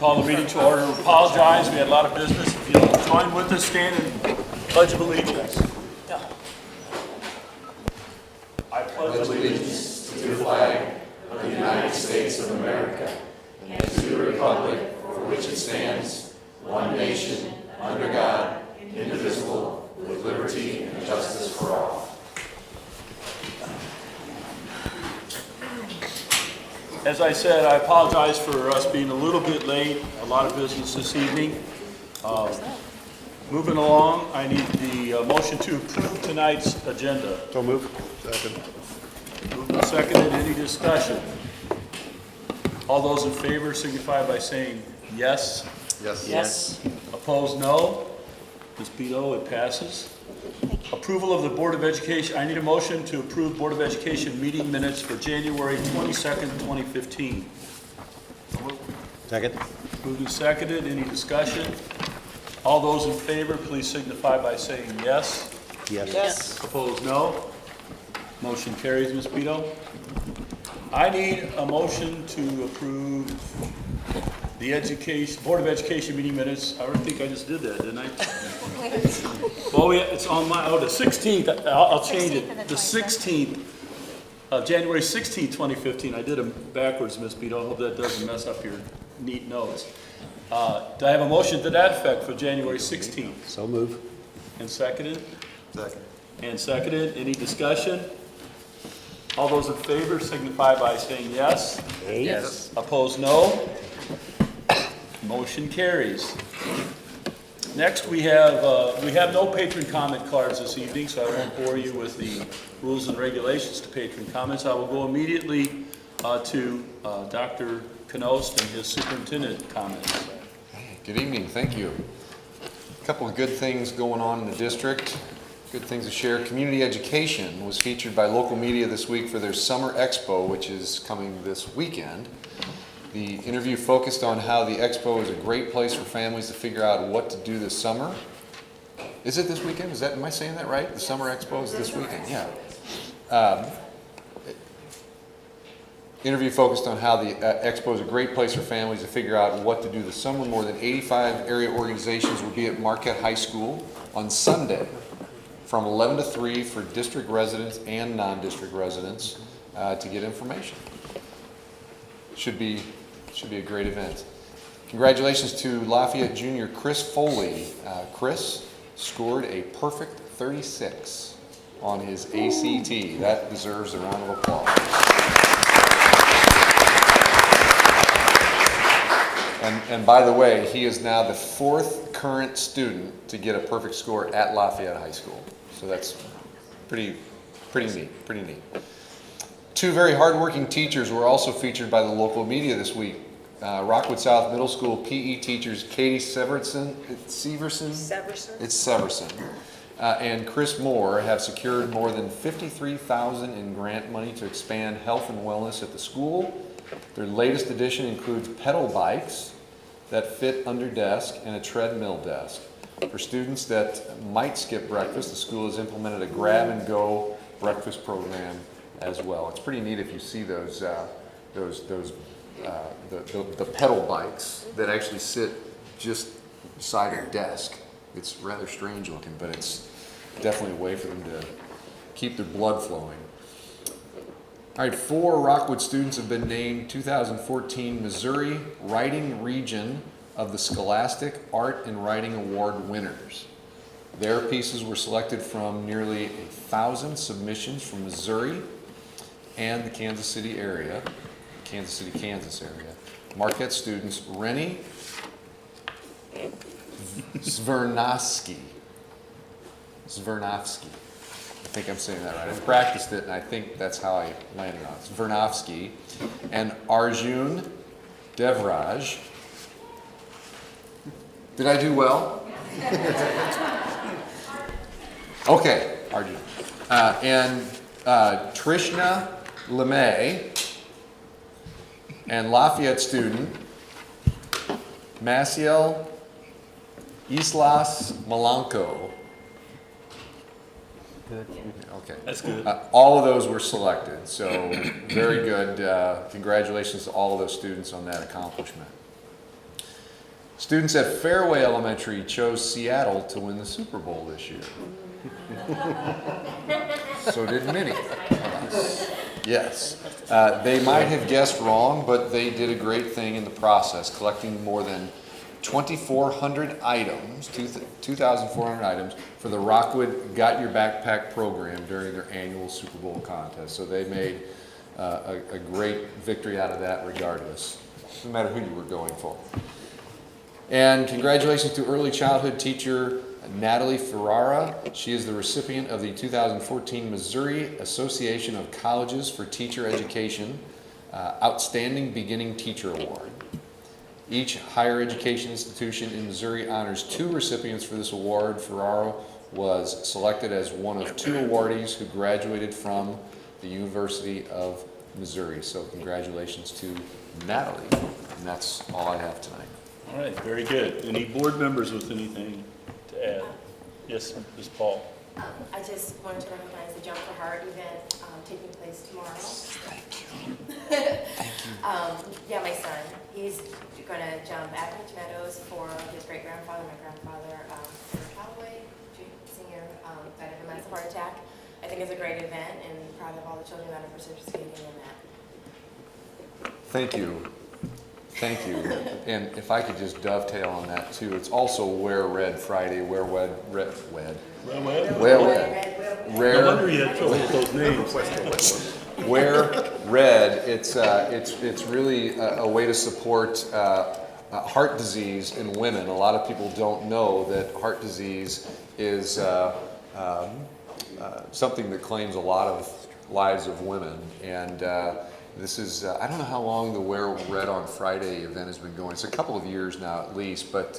call the meeting to order. Apologize, we had a lot of business. If you'll join with us, stand and pledge of allegiance. I pledge allegiance to the flag of the United States of America and to the republic for which it stands, one nation, under God, indivisible, with liberty and justice for all. As I said, I apologize for us being a little bit late. A lot of business this evening. Moving along, I need the motion to approve tonight's agenda. So move. Second. Moved and seconded. Any discussion? All those in favor signify by saying yes. Yes. Yes. Opposed, no. Ms. Beto, it passes. Approval of the Board of Education. I need a motion to approve Board of Education meeting minutes for January 22nd, 2015. Second. Moved and seconded. Any discussion? All those in favor, please signify by saying yes. Yes. Yes. Opposed, no. Motion carries, Ms. Beto. I need a motion to approve the Board of Education meeting minutes. I think I just did that, didn't I? Well, it's on my, the 16th, I'll change it. The 16th, January 16th, 2015. I did them backwards, Ms. Beto. I hope that doesn't mess up your neat notes. Do I have a motion to that effect for January 16th? So move. And seconded? Second. And seconded. Any discussion? All those in favor signify by saying yes. Yes. Opposed, no. Motion carries. Next, we have no patron comment cards this evening, so I won't bore you with the rules and regulations to patron comments. I will go immediately to Dr. Knost and his superintendent comments. Good evening, thank you. A couple of good things going on in the district, good things to share. Community education was featured by local media this week for their summer expo, which is coming this weekend. The interview focused on how the expo is a great place for families to figure out what to do this summer. Is it this weekend? Am I saying that right? The summer expo is this weekend, yeah. Interview focused on how the expo is a great place for families to figure out what to do this summer. More than 85 area organizations will be at Marquette High School on Sunday from 11 to 3 for district residents and non-district residents to get information. Should be a great event. Congratulations to Lafayette Junior Chris Foley. Chris scored a perfect 36 on his ACT. That deserves a round of applause. And by the way, he is now the 4th current student to get a perfect score at Lafayette High School. So that's pretty neat. 2 very hardworking teachers were also featured by the local media this week. Rockwood South Middle School PE teachers Katie Severson and Chris Moore have secured more than $53,000 in grant money to expand health and wellness at the school. Their latest addition includes pedal bikes that fit under desk and a treadmill desk. For students that might skip breakfast, the school has implemented a grab-and-go breakfast program as well. It's pretty neat if you see those the pedal bikes that actually sit just beside a desk. It's rather strange looking, but it's definitely a way for them to keep their blood flowing. All right, 4 Rockwood students have been named 2014 Missouri Writing Region of the Scholastic Art and Writing Award winners. Their pieces were selected from nearly 1,000 submissions from Missouri and the Kansas City, Kansas area. Marquette students Rennie Svernovsky. I think I'm saying that right. I've practiced it, and I think that's how I landed on it. Svernovsky and Arjun Devraj. Did I do well? Okay, Arjun. And Trishna LeMay and Lafayette student Maciel Islas Malanco. Good. Okay. That's good. All of those were selected, so very good. Congratulations to all of those students on that accomplishment. Students at Fairway Elementary chose Seattle to win the Super Bowl this year. So did many. Yes. They might have guessed wrong, but they did a great thing in the process, collecting more than 2,400 items, 2,400 items for the Rockwood Got Your Backpack program during their annual Super Bowl contest. So they made a great victory out of that regardless, no matter who you were going for. And congratulations to early childhood teacher Natalie Ferrara. She is the recipient of the 2014 Missouri Association of Colleges for Teacher Education Outstanding Beginning Teacher Award. Each higher education institution in Missouri honors 2 recipients for this award. Ferrara was selected as one of 2 awardees who graduated from the University of Missouri. So congratulations to Natalie. And that's all I have tonight. All right, very good. Any board members with anything to add? Yes, Ms. Paul. I just wanted to recognize the Jump for Heart event taking place tomorrow. Thank you. Yeah, my son, he's going to jump at Beach Meadows for his great-grandfather, my grandfather, Cowboy, senior, died of a massive heart attack. I think it's a great event and proud of all the children that are participating in that. Thank you. Thank you. And if I could just dovetail on that too, it's also Wear Red Friday, Wear Red, Wear Red. No wonder you had trouble with those names. Wear Red. It's really a way to support heart disease in women. A lot of people don't know that heart disease is something that claims a lot of lives of women. And this is, I don't know how long the Wear Red on Friday event has been going. It's a couple of years now at least, but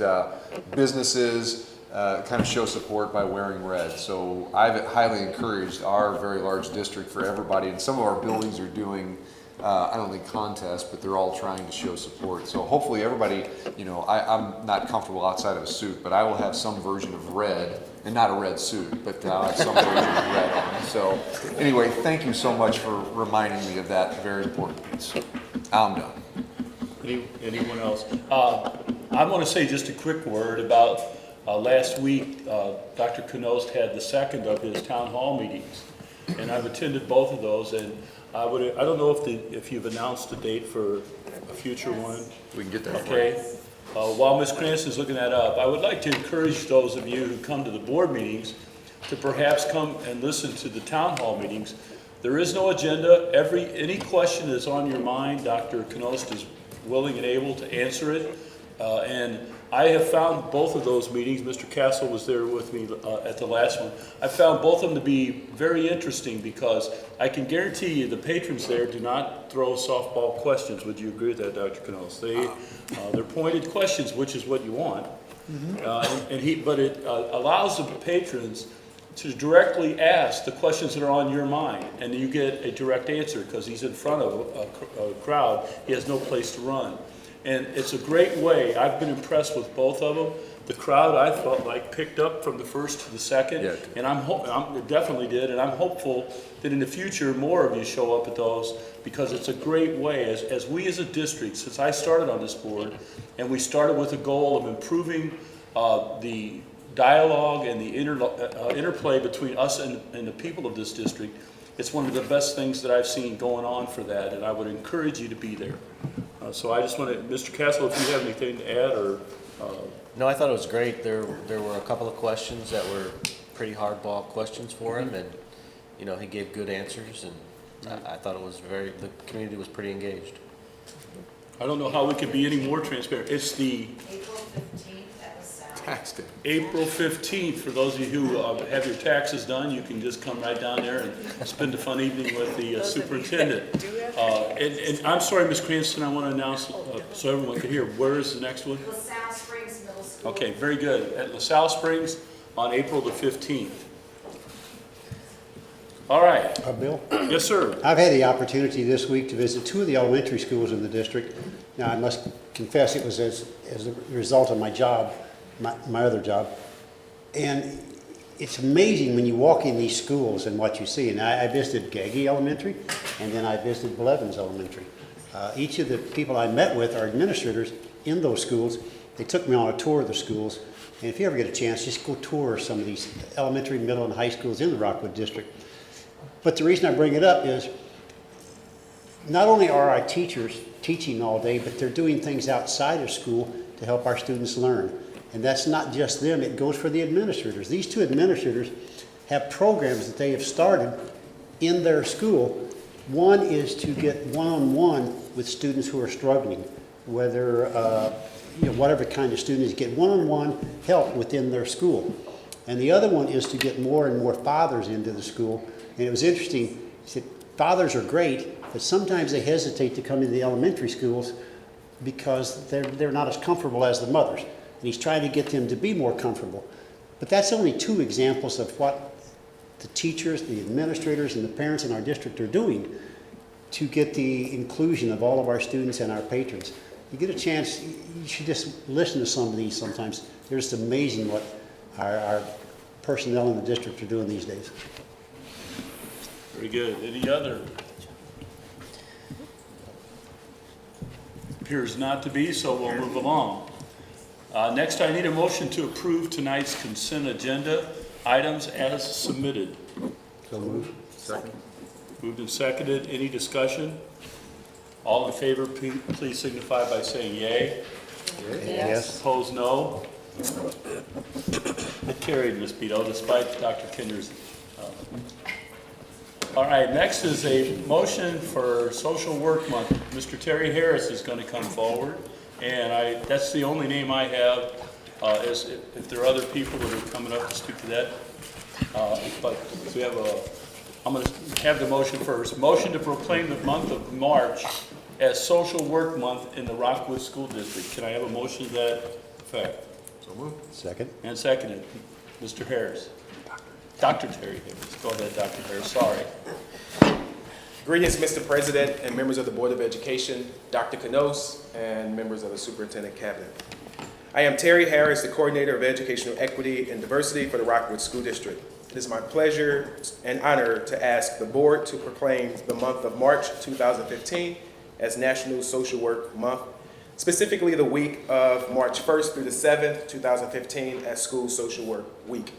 businesses kind of show support by wearing red. So I've highly encouraged our very large district for everybody, and some of our buildings are doing, I don't think contests, but they're all trying to show support. So hopefully everybody, you know, I'm not comfortable outside of a suit, but I will have some version of red, and not a red suit, but I'll have some version of red on. So anyway, thank you so much for reminding me of that very important piece. I'm done. Anyone else? I want to say just a quick word about last week. Dr. Knost had the second of his town hall meetings, and I've attended both of those. And I don't know if you've announced a date for a future one. We can get that. Okay. While Ms. Cranston's looking that up, I would like to encourage those of you who come to the board meetings to perhaps come and listen to the town hall meetings. There is no agenda. Any question that's on your mind, Dr. Knost is willing and able to answer it. And I have found both of those meetings, Mr. Castle was there with me at the last one, I found both of them to be very interesting because I can guarantee you the patrons there do not throw softball questions. Would you agree with that, Dr. Knost? They're pointed questions, which is what you want. But it allows the patrons to directly ask the questions that are on your mind, and you get a direct answer because he's in front of a crowd. He has no place to run. And it's a great way. I've been impressed with both of them. The crowd, I felt like, picked up from the first to the second, yeah. And it definitely did, and I'm hopeful that in the future more of you show up at those because it's a great way. As we as a district, since I started on this board, and we started with a goal of improving the dialogue and the interplay between us and the people of this district, it's one of the best things that I've seen going on for that, and I would encourage you to be there. So I just want to, Mr. Castle, if you have anything to add, or No, I thought it was great. There were a couple of questions that were pretty hardball questions for him, and you know he gave good answers, and I thought it was the community was pretty engaged. I don't know how we could be any more transparent. It's the April 15th at LaSalle. Tax day. April 15th. For those of you who have your taxes done, you can just come right down there and spend a fun evening with the superintendent. And I'm sorry, Ms. Cranston, I want to announce so everyone can hear. Where is the next one? LaSalle Springs Middle School. Okay, very good. At LaSalle Springs on April the 15th. All right. Bill, Yes, sir. I've had the opportunity this week to visit 2 of the elementary schools in the district. Now, I must confess it was as a result of my job, my other job. And it's amazing when you walk in these schools and what you see. And I visited Gaggy Elementary, and then I visited Blevins Elementary. Each of the people I met with are administrators in those schools, they took me on a tour of the schools. And if you ever get a chance, just go tour some of these elementary, middle, and high schools in the Rockwood district. But the reason I bring it up is not only are our teachers teaching all day, but they're doing things outside of school to help our students learn. And that's not just them, it goes for the administrators. These two administrators have programs that they have started in their school. One is to get one-on-one with students who are struggling, whether, whatever kind of students, get one-on-one help within their school. And the other one is to get more and more fathers into the school. And it was interesting, he said, fathers are great, but sometimes they hesitate to come into the elementary schools because they're not as comfortable as the mothers. And he's trying to get them to be more comfortable. But that's only two examples of what the teachers, the administrators, and the parents in our district are doing to get the inclusion of all of our students and our patrons. You get a chance, you should just listen to some of these sometimes. They're just amazing what our personnel in the district are doing these days. Very good. Any other? Appears not to be, so we'll move along. Next, I need a motion to approve tonight's consent agenda items as submitted. So move. Second. Moved and seconded. Any discussion? All in favor, please signify by saying yay. Yes. Opposed, no. It carried, Ms. Beto, despite Dr. Kinder's. All right, next is a motion for Social Work Month. Mr. Terry Harris is going to come forward, and that's the only name I have. If there are other people that are coming up to speak to that, but we have I'm going to have the motion first. Motion to proclaim the month of March as Social Work Month in the Rockwood School District. Can I have a motion to that effect? So moved. Second. And seconded. Mr. Harris. Dr. Terry Harris. Go ahead, Dr. Harris. Sorry. Greetings, Mr. President and members of the Board of Education, Dr. Canos, and members of the Superintendent Cabinet. I am Terry Harris, the Coordinator of Educational Equity and Diversity for the Rockwood School District. It is my pleasure and honor to ask the Board to proclaim the month of March 2015 as National Social Work Month, specifically the week of March 1st through the 7th, 2015 as School Social Work Week.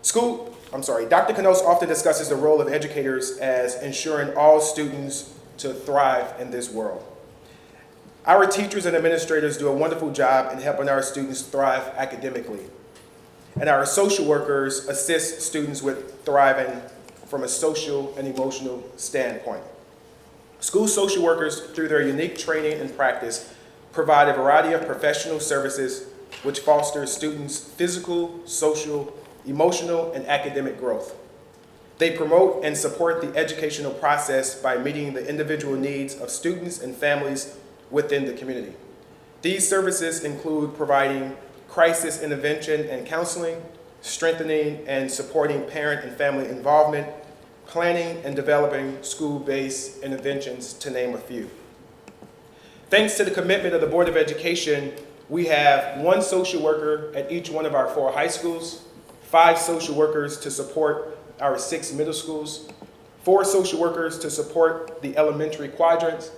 Dr. Canos often discusses the role of educators as ensuring all students to thrive in this world. Our teachers and administrators do a wonderful job in helping our students thrive academically. And our social workers assist students with thriving from a social and emotional standpoint. School social workers, through their unique training and practice, provide a variety of professional services which foster students' physical, social, emotional, and academic growth. They promote and support the educational process by meeting the individual needs of students and families within the community. These services include providing crisis intervention and counseling, strengthening and supporting parent and family involvement, planning and developing school-based interventions, to name a few. Thanks to the commitment of the Board of Education, we have 1 social worker at each one of our 4 high schools, 5 social workers to support our 6 middle schools, 4 social workers to support the elementary quadrants,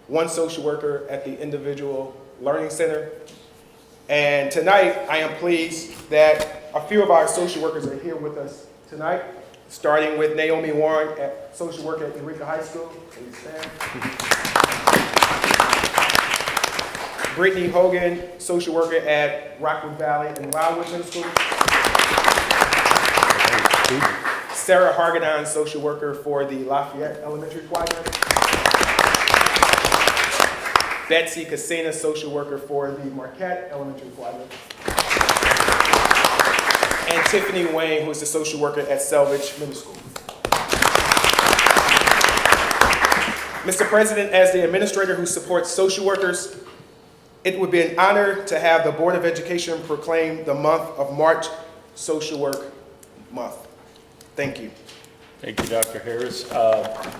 1 social worker at the individual learning center. And tonight, I am pleased that a few of our social workers are here with us tonight, starting with Naomi Warren, social worker at Eureka High School. Please stand. Brittany Hogan, social worker at Rockwood Valley and Wildwood Middle School. Sarah Hargadon, social worker for the Lafayette Elementary Quadrant. Betsy Casina, social worker for the Marquette Elementary Quadrant. And Tiffany Wayne, who is the social worker at Selvage Middle School. Mr. President, as the administrator who supports social workers, it would be an honor to have the Board of Education proclaim the month of March Social Work Month. Thank you. Thank you, Dr. Harris.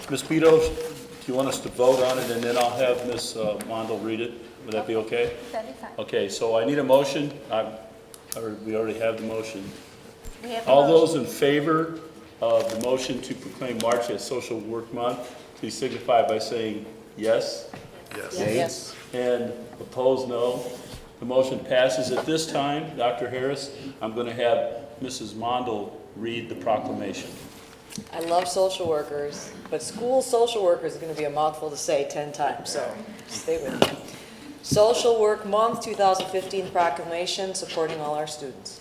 Ms. Beto, do you want us to vote on it, and then I'll have Ms. Mondel read it? Would that be okay? That'd be fine. Okay, so I need a motion. We already have the motion. We have a All motion. those in favor of the motion to proclaim March as Social Work Month, please signify by saying yes. Yes. Yes. And opposed, no. The motion passes. At this time, Dr. Harris, I'm going to have Mrs. Mondel read the proclamation. I love social workers, but school social workers is going to be a mouthful to say 10 times, so stay with me. Social Work Month 2015 proclamation supporting all our students.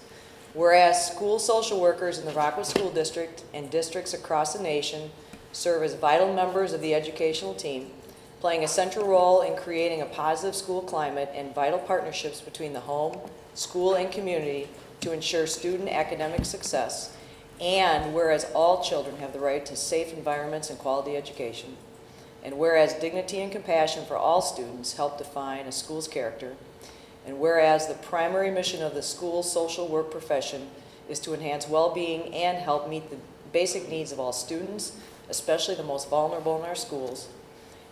Whereas school social workers in the Rockwood School District and districts across the nation serve as vital members of the educational team, playing a central role in creating a positive school climate and vital partnerships between the home, school, and community to ensure student academic success. And whereas all children have the right to safe environments and quality education, and whereas dignity and compassion for all students help define a school's character, and whereas the primary mission of the school social work profession is to enhance well-being and help meet the basic needs of all students, especially the most vulnerable in our schools,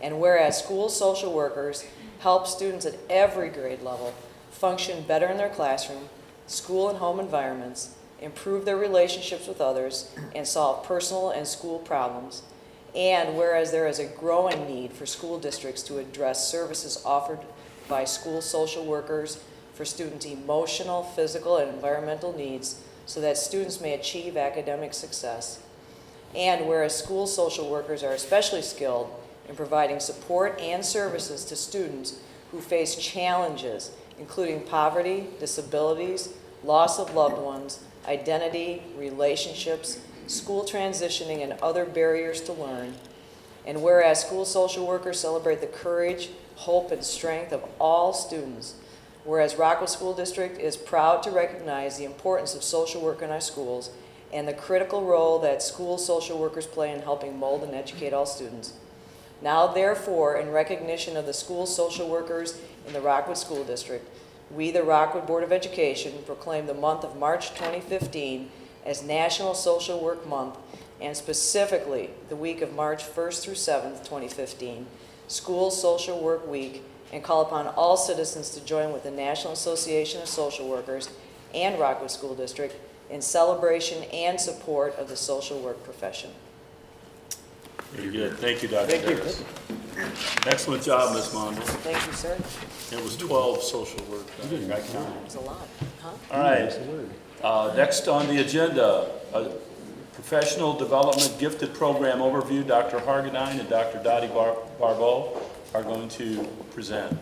and whereas school social workers help students at every grade level function better in their classroom, school and home environments, improve their relationships with others, and solve personal and school problems. And whereas there is a growing need for school districts to address services offered by school social workers for students' emotional, physical, and environmental needs so that students may achieve academic success. And whereas school social workers are especially skilled in providing support and services to students who face challenges, including poverty, disabilities, loss of loved ones, identity, relationships, school transitioning, and other barriers to learn. And whereas school social workers celebrate the courage, hope, and strength of all students, whereas Rockwood School District is proud to recognize the importance of social work in our schools and the critical role that school social workers play in helping mold and educate all students. Now, therefore, in recognition of the school social workers in the Rockwood School District, we, the Rockwood Board of Education, proclaim the month of March 2015 as National Social Work Month, and specifically the week of March 1st through 7th, 2015, School Social Work Week, and call upon all citizens to join with the National Association of Social Workers and Rockwood School District in celebration and support of the social work profession. Very good. Thank you, Dr. Harris. Excellent job, Ms. Mondel. Thank you, sir. It was 12 social work. I counted. It was a lot, huh? All right. Next on the agenda, Professional Development Gifted Program Overview. Dr. Hargadine and Dr. Dottie Barbeau are going to present.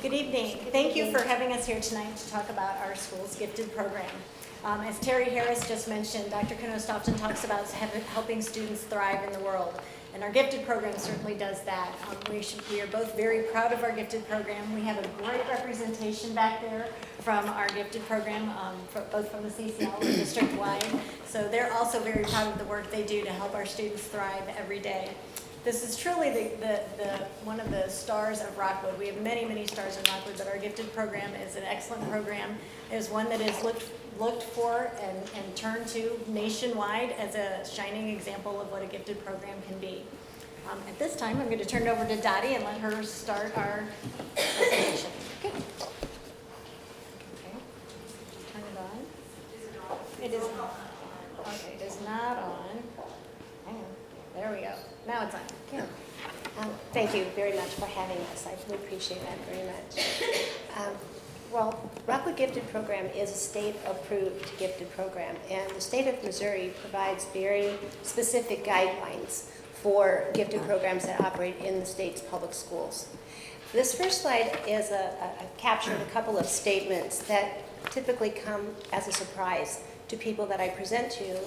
Good evening. Thank you for having us here tonight to talk about our school's gifted program. As Terry Harris just mentioned, Dr. Knost often talks about helping students thrive in the world, and our gifted program certainly does that. We are both very proud of our gifted program. We have a great representation back there from our gifted program, both from the CCL and district-wide. So they're also very proud of the work they do to help our students thrive every day. This is truly one of the stars of Rockwood. We have many, many stars in Rockwood, but our gifted program is an excellent program. It is one that is looked for and turned to nationwide as a shining example of what a gifted program can be. At this time, I'm going to turn it over to Dottie and let her start our presentation. Okay. Turn it on. It is not. Okay, it is not on. Hang on. There we go. Now it's on. Yeah. Thank you very much for having us. I really appreciate that very much. Well, Rockwood Gifted Program is a state-approved gifted program, and the state of Missouri provides very specific guidelines for gifted programs that operate in the state's public schools. This first slide is a capture of a couple of statements that typically come as a surprise to people that I present to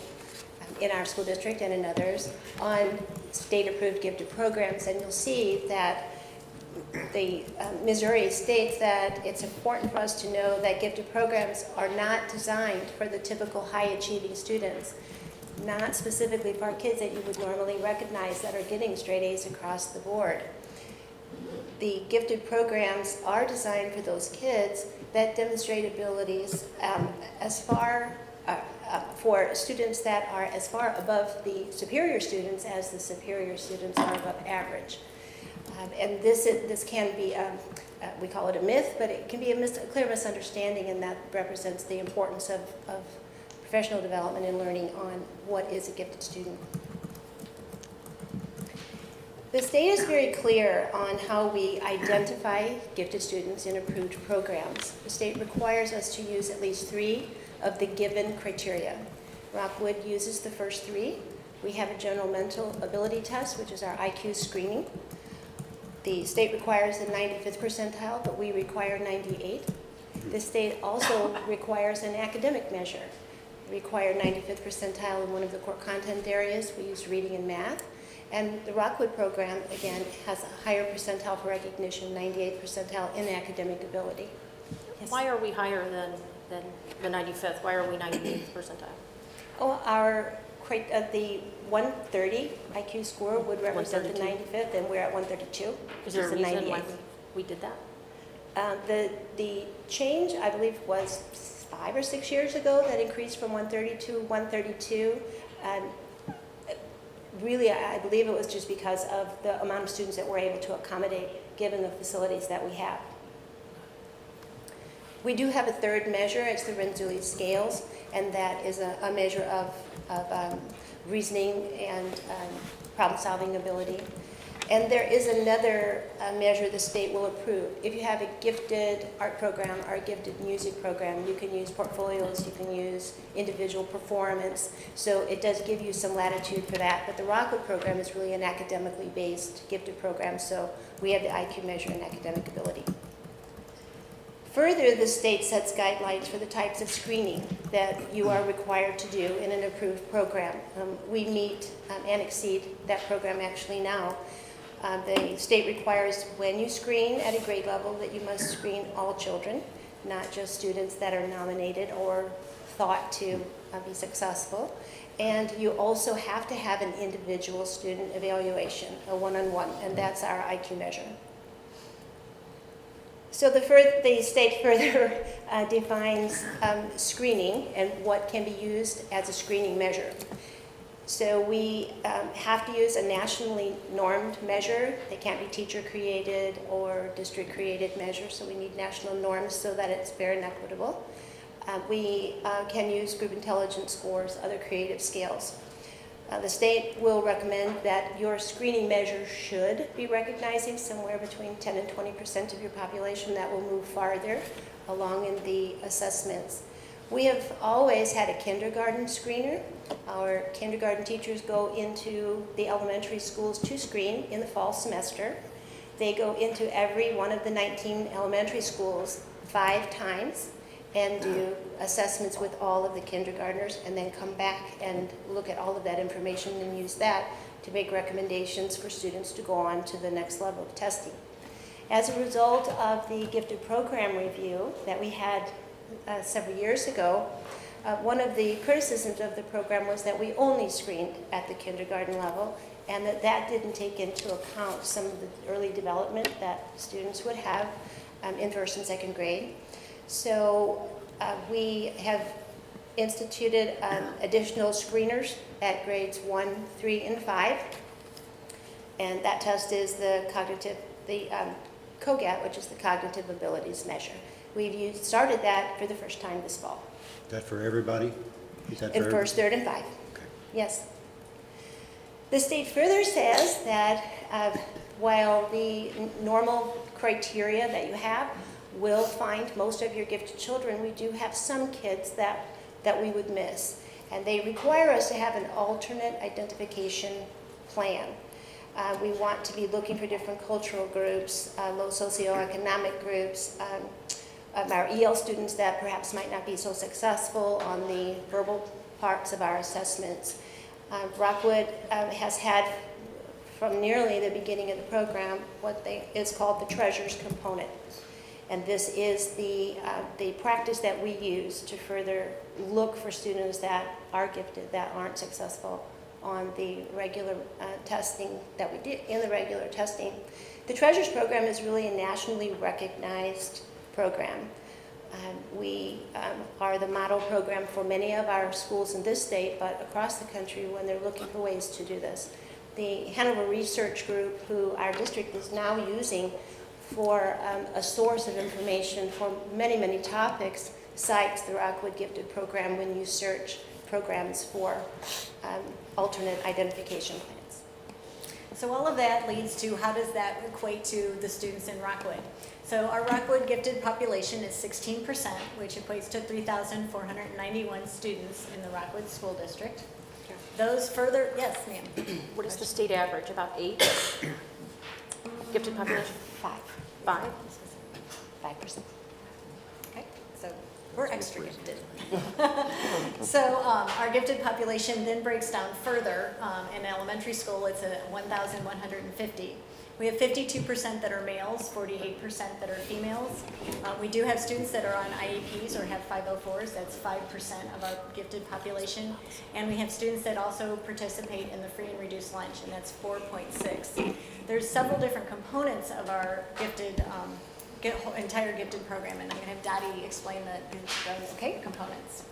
in our school district and in others on state-approved gifted programs, and you'll see that the Missouri states that it's important for us to know that gifted programs are not designed for the typical high-achieving students, not specifically for kids that you would normally recognize that are getting straight A's across the board. The gifted programs are designed for those kids that demonstrate abilities for students that are as far above the superior students as the superior students are above average. And this can be, we call it a myth, but it can be a clear misunderstanding, and that represents the importance of professional development and learning on what is a gifted student. The state is very clear on how we identify gifted students in approved programs. The state requires us to use at least 3 of the given criteria. Rockwood uses the first 3. We have a general mental ability test, which is our IQ screening. The state requires the 95th percentile, but we require 98. The state also requires an academic measure. We require 95th percentile in one of the core content areas. We use reading and math. And the Rockwood program, again, has a higher percentile for recognition, 98th percentile in academic ability. Yes. Why are we higher than the 95th? Why are we 98th percentile? Oh, the 130 IQ score would represent the 95th, and we're at 132. Is there a which the reason why 98th. we did that? The change, I believe, was 5 or 6 years ago that increased from 130 to 132. Really, I believe it was just because of the amount of students that we're able to accommodate given the facilities that we have. We do have a third measure. It's the Renzulli scales, and that is a measure of reasoning and problem-solving ability. And there is another measure the state will approve. If you have a gifted art program or a gifted music program, you can use portfolios, you can use individual performance. So it does give you some latitude for that. But the Rockwood program is really an academically based gifted program, so we have the IQ measure and academic ability. Further, the state sets guidelines for the types of screening that you are required to do in an approved program. We meet and exceed that program actually now. The state requires when you screen at a grade level that you must screen all children, not just students that are nominated or thought to be successful. And you also have to have an individual student evaluation, a one-on-one, and that's our IQ measure. So the state further defines screening and what can be used as a screening measure. So we have to use a nationally normed measure. They can't be teacher-created or district-created measures, so we need national norms so that it's fair and equitable. We can use group intelligence scores, other creative scales. The state will recommend that your screening measure should be recognizing somewhere between 10 and 20% of your population. That will move farther along in the assessments. We have always had a kindergarten screener. Our kindergarten teachers go into the elementary schools to screen in the fall semester. They go into every one of the 19 elementary schools 5 times and do assessments with all of the kindergartners, and then come back and look at all of that information and use that to make recommendations for students to go on to the next level of testing. As a result of the gifted program review that we had several years ago, one of the criticisms of the program was that we only screened at the kindergarten level, and that didn't take into account some of the early development that students would have in first and second grade. So we have instituted additional screeners at grades 1, 3, and 5. And that test is the COGAT, which is the Cognitive Abilities Measure. We've started that for the first time this fall. Is that for everybody? Is that In for first, third, and 5. Okay. Yes. The state further says that while the normal criteria that you have will find most of your gifted children, we do have some kids that we would miss. And they require us to have an alternate identification plan. We want to be looking for different cultural groups, low socioeconomic groups, our EL students that perhaps might not be so successful on the verbal parts of our assessments. Rockwood has had, from nearly the beginning of the program, what is called the treasures component. And this is the practice that we use to further look for students that are gifted, that aren't successful on the regular testing that we did in the regular testing. The Treasures program is really a nationally recognized program. We are the model program for many of our schools in this state, but across the country when they're looking for ways to do this. The Hanover Research Group, who our district is now using for a source of information for many, many topics, cites the Rockwood Gifted Program when you search programs for alternate identification plans. So all of that leads to how does that equate to the students in Rockwood? So our Rockwood gifted population is 16%, which equates to 3,491 students in the Rockwood School District. Those further, yes, ma'am. What is the state average, about 8 gifted population? 5%. 5? 5%. Okay, so we're extra gifted. So our gifted population then breaks down further. In elementary school, it's 1,150. We have 52% that are males, 48% that are females. We do have students that are on IEPs or have 504s. That's 5% of our gifted population. And we have students that also participate in the free and reduced lunch, and that's 4.6. There's several different components of our gifted entire gifted program, and I'm going to have Dottie explain those components.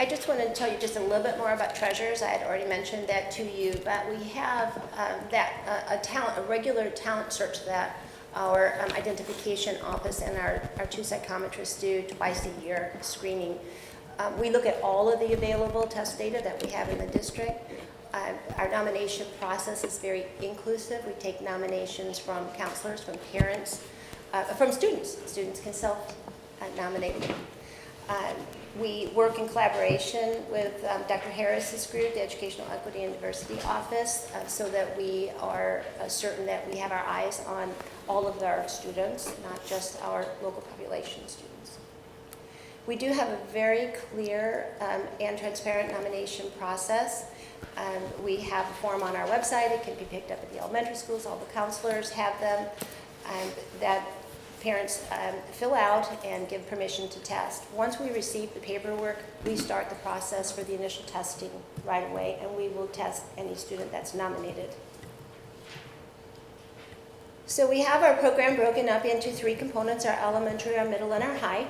I just wanted to tell you just a little bit more about treasures. I had already mentioned that to you, but we have a regular talent search that our identification office and our two psychometrists do twice a year screening. We look at all of the available test data that we have in the district. Our nomination process is very inclusive. We take nominations from counselors, from parents, from students. Students can self-nominate. We work in collaboration with Dr. Harris's group, the Educational Equity and Diversity Office, so that we are certain that we have our eyes on all of our students, not just our local population students. We do have a very clear and transparent nomination process. We have a form on our website. It can be picked up at the elementary schools. All the counselors have them. That parents fill out and give permission to test. Once we receive the paperwork, we start the process for the initial testing right away, and we will test any student that's nominated. So we have our program broken up into 3 components: our elementary, our middle, and our high.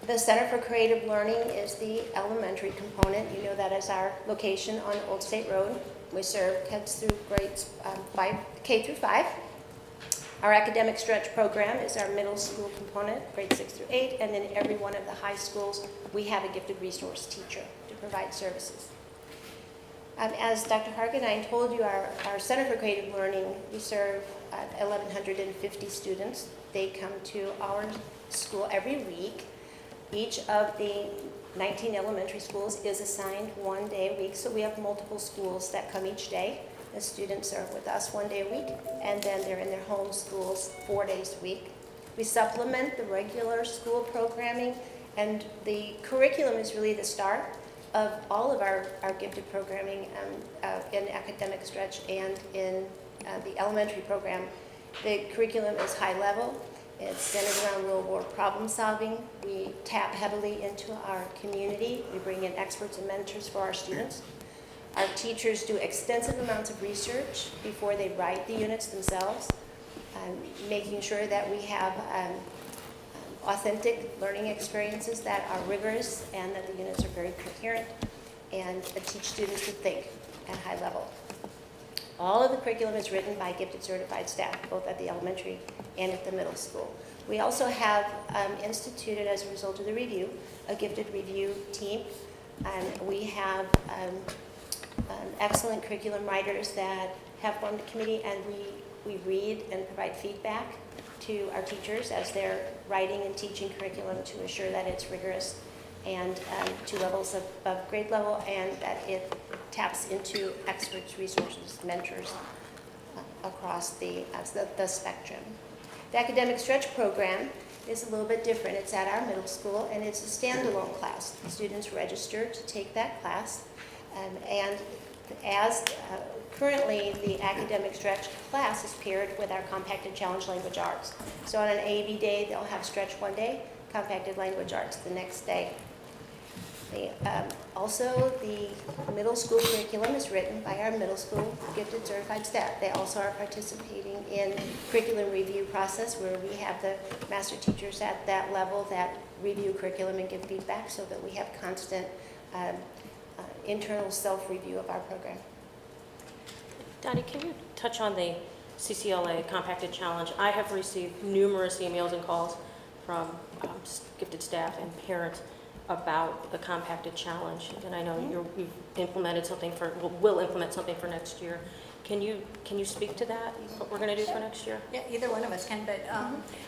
The Center for Creative Learning is the elementary component. You know that is our location on Old State Road. We serve kids through grades K through 5. Our academic stretch program is our middle school component, grades 6 through 8, and in every one of the high schools, we have a gifted resource teacher to provide services. As Dr. Hargenine told you, our Center for Creative Learning, we serve 1,150 students. They come to our school every week. Each of the 19 elementary schools is assigned 1 day a week, so we have multiple schools that come each day. The students are with us 1 day a week, and then they're in their home schools 4 days a week. We supplement the regular school programming, and the curriculum is really the start of all of our gifted programming in academic stretch and in the elementary program. The curriculum is high level. It's centered around real world problem solving. We tap heavily into our community. We bring in experts and mentors for our students. Our teachers do extensive amounts of research before they write the units themselves, making sure that we have authentic learning experiences that are rigorous and that the units are very coherent and teach students to think at high level. All of the curriculum is written by gifted certified staff, both at the elementary and at the middle school. We also have instituted, as a result of the review, a gifted review team. We have excellent curriculum writers that have formed a committee, and we read and provide feedback to our teachers as they're writing and teaching curriculum to assure that it's rigorous and to levels of grade level, and that it taps into experts, resources, mentors across the spectrum. The academic stretch program is a little bit different. It's at our middle school, and it's a standalone class. Students register to take that class, and as currently the academic stretch class is paired with our compacted challenge language arts. So on an A/B day, they'll have stretch one day, compacted language arts the next day. Also, the middle school curriculum is written by our middle school gifted certified staff. They also are participating in curriculum review process, where we have the master teachers at that level that review curriculum and give feedback, so that we have constant internal self-review of our program. Dottie, can you touch on the CCLA compacted challenge? I have received numerous emails and calls from gifted staff and parents about the compacted challenge, and I know you've implemented something will implement something for next year. Can you speak to that, what we're going to do for next year? Yeah, either one of us can, but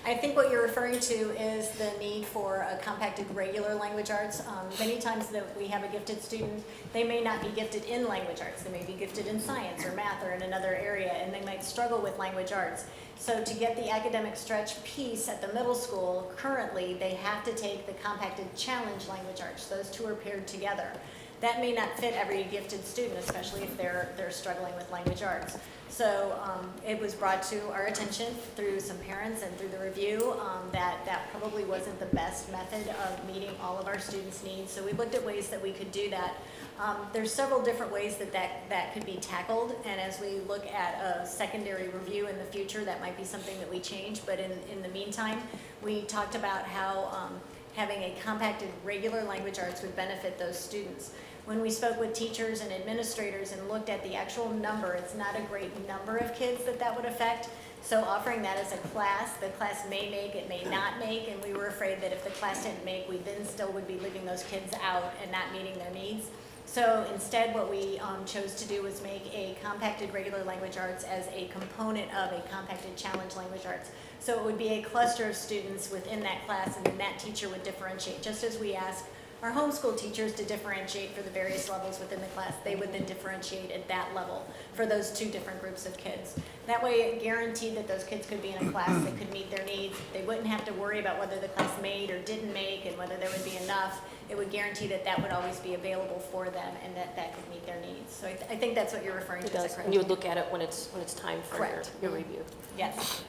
I think what you're referring to is the need for a compacted regular language arts. Many times that we have a gifted student, they may not be gifted in language arts. They may be gifted in science or math or in another area, and they might struggle with language arts. So to get the academic stretch piece at the middle school, currently, they have to take the compacted challenge language arts. Those two are paired together. That may not fit every gifted student, especially if they're struggling with language arts. So it was brought to our attention through some parents and through the review that probably wasn't the best method of meeting all of our students' needs. So we looked at ways that we could do that. There's several different ways that could be tackled, and as we look at a secondary review in the future, that might be something that we change. But in the meantime, we talked about how having a compacted regular language arts would benefit those students. When we spoke with teachers and administrators and looked at the actual number, it's not a great number of kids that would affect. So offering that as a class, the class may make, it may not make, and we were afraid that if the class didn't make, we then still would be leaving those kids out and not meeting their needs. So instead, what we chose to do was make a compacted regular language arts as a component of a compacted challenge language arts. So it would be a cluster of students within that class, and then that teacher would differentiate. Just as we ask our homeschool teachers to differentiate for the various levels within the class, they would then differentiate at that level for those two different groups of kids. That way it guaranteed that those kids could be in a class that could meet their needs. They wouldn't have to worry about whether the class made or didn't make and whether there would be enough. It would guarantee that that would always be available for them and that could meet their needs. So I think that's what you're referring It to. Is that does, correct? and you would look at it when it's time for Correct. your review. Yes.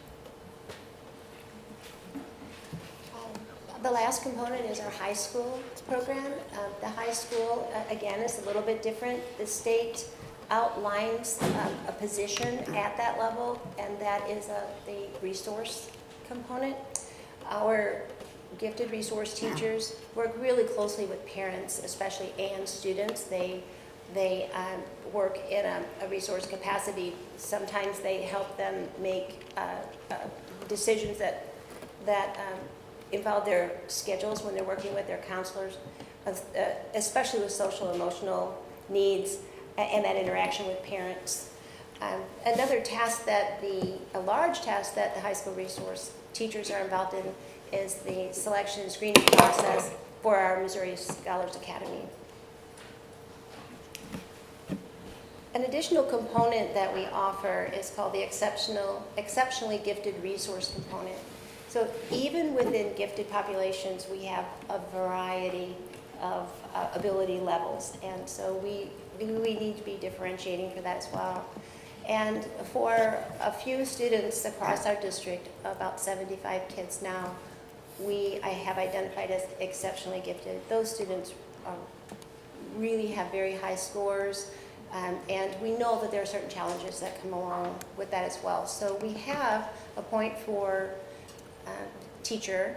The last component is our high school program. The high school, again, is a little bit different. The state outlines a position at that level, and that is the resource component. Our gifted resource teachers work really closely with parents, especially and students. They work in a resource capacity. Sometimes they help them make decisions that involve their schedules when they're working with their counselors, especially with social emotional needs and that interaction with parents. Another task a large task that the high school resource teachers are involved in is the selection and screening process for our Missouri Scholars Academy. An additional component that we offer is called the exceptionally gifted resource component. So even within gifted populations, we have a variety of ability levels, and so we need to be differentiating for that as well. And for a few students across our district, about 75 kids now, I have identified as exceptionally gifted. Those students really have very high scores, and we know that there are certain challenges that come along with that as well. So we have a point for teacher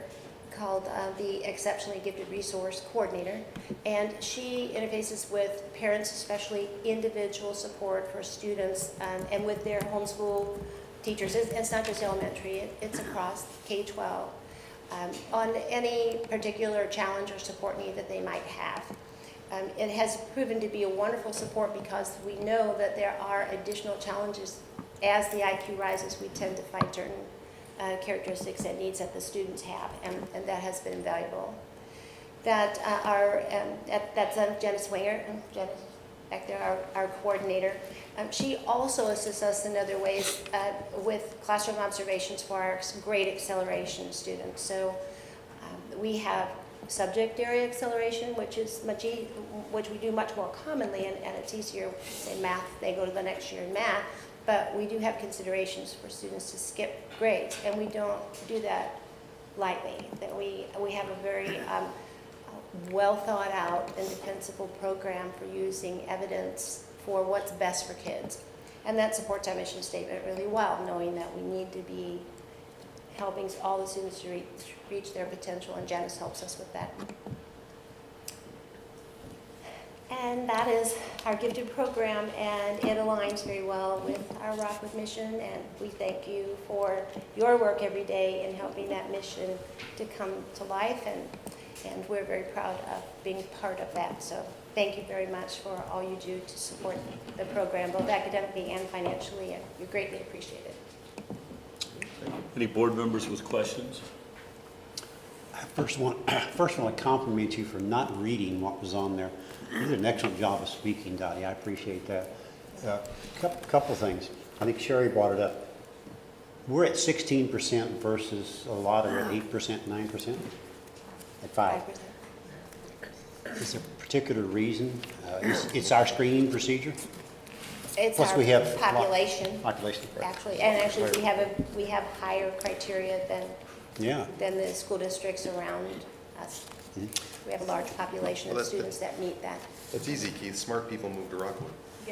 called the Exceptionally Gifted Resource Coordinator, and she interfaces with parents, especially individual support for students, and with their homeschool teachers. It's not just elementary, it's across K-12, on any particular challenge or support need that they might have. It has proven to be a wonderful support because we know that there are additional challenges. As the IQ rises, we tend to find certain characteristics and needs that the students have, and that has been invaluable. That's Janice Winger, Janice back there, our coordinator. She also assists us in other ways with classroom observations for our grade acceleration students. So we have subject area acceleration, which we do much more commonly, and it's easier. Say math, they go to the next year in math. But we do have considerations for students to skip grades, and we don't do that lightly. That we have a very well thought out and defensible program for using evidence for what's best for kids. And that supports our mission statement really well, knowing that we need to be helping all the students to reach their potential, and Janice helps us with that. And that is our gifted program, and it aligns very well with our Rockwood mission, and we thank you for your work every day in helping that mission to come to life. And we're very proud of being part of that. So thank you very much for all you do to support the program, both academically and financially, and we greatly appreciate it. Any board members with questions? First one, first I want to compliment you for not reading what was on there. You did an excellent job of speaking, Dottie. I appreciate that. Couple things. I think Sherry brought it up. We're at 16% versus a lot are at 8%, 9%? At 5%. 5%. Is there a particular reason? It's our screening procedure? It's Plus our we have population, Population, correct. actually, and actually we have higher criteria Yeah. than the school districts around us. We have a large population Well, of that's- students that meet that. That's easy, Keith. Smart people move to Rockwood.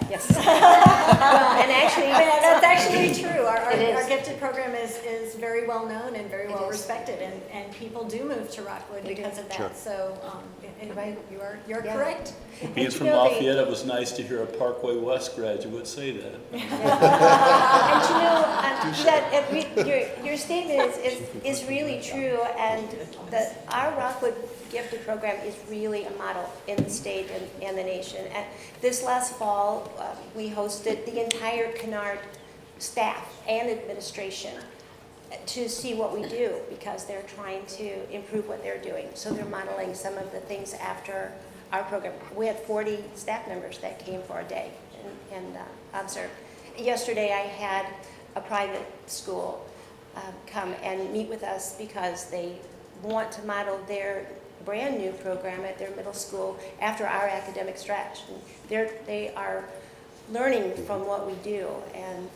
Yes. Well, and actually, That's actually true. Our It is. gifted program is very well known and very It well is. respected, and people do move to Rockwood They do. because of that. Sure. So, Right. you're Yeah. correct. Being And from you know, they- Lafayette, it was nice to hear a Parkway West graduate say that. And you know, your statement is really true, and that our Rockwood Gifted program is really a model in the state and the nation. And this last fall, we hosted the entire Kennard staff and administration to see what we do, because they're trying to improve what they're doing. So they're modeling some of the things after our program. We had 40 staff members that came for a day and observed. Yesterday I had a private school come and meet with us because they want to model their brand new program at their middle school after our academic stretch. And they are learning from what we do, and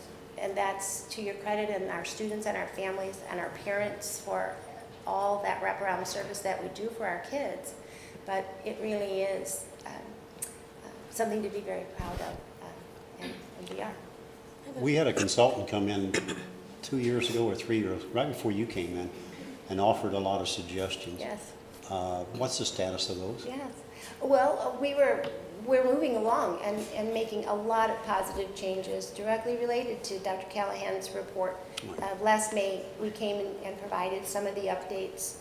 that's to your credit, and our students and our families and our parents for all that wraparound service that we do for our kids. But it really is something to be very proud of, and we are. We had a consultant come in 2 years ago or 3 years, right before you came in, and offered a lot of suggestions. Yes. What's the status of those? Yes. Well, we're moving along and making a lot of positive changes directly related to Dr. Callahan's report. Last May, we came and provided some of the updates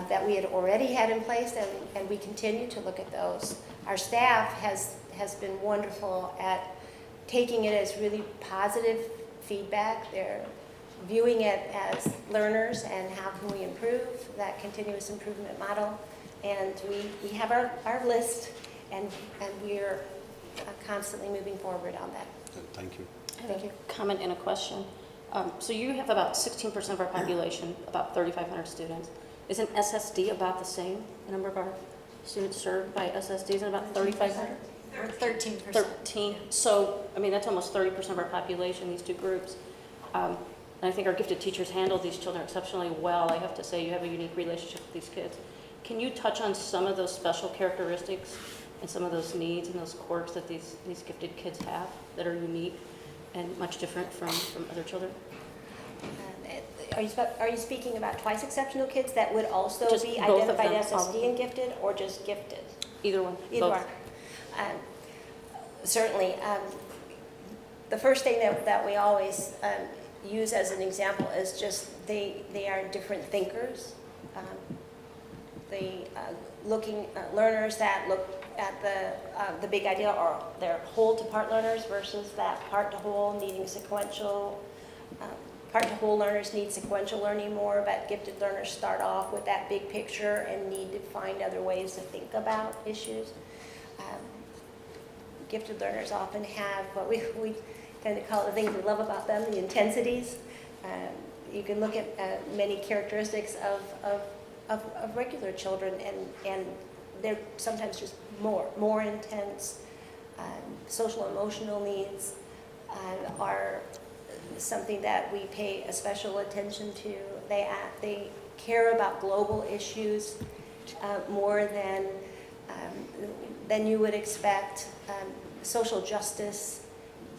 that we had already had in place, and we continue to look at those. Our staff has been wonderful at taking it as really positive feedback. They're viewing it as learners and how can we improve that continuous improvement model. And we have our list, and we're constantly moving forward on that. Thank you. Thank you. Comment and a question. So you have about 16% of our population, about 3,500 students. Isn't SSD about the same? The number of our students served by SSD is about 3,500? We're 13%. 13. So, I mean, that's almost 30% of our population, these two groups. And I think our gifted teachers handle these children exceptionally well. I have to say, you have a unique relationship with these kids. Can you touch on some of those special characteristics and some of those needs and those quirks that these gifted kids have that are unique and much different from other children? Are you speaking about twice exceptional kids that would also Just be both of identified them, SSD probably. and gifted, or just gifted? Either one. Either both. one. Certainly. The first thing that we always use as an example is just they are different thinkers. Learners that look at the big idea, or they're whole to part learners versus that part to whole needing sequential. Part to whole learners need sequential learning more, but gifted learners start off with that big picture and need to find other ways to think about issues. Gifted learners often have what we tend to call the things we love about them, the intensities. You can look at many characteristics of regular children, and they're sometimes just more intense. Social emotional needs are something that we pay a special attention to. They care about global issues more than you would expect. Social justice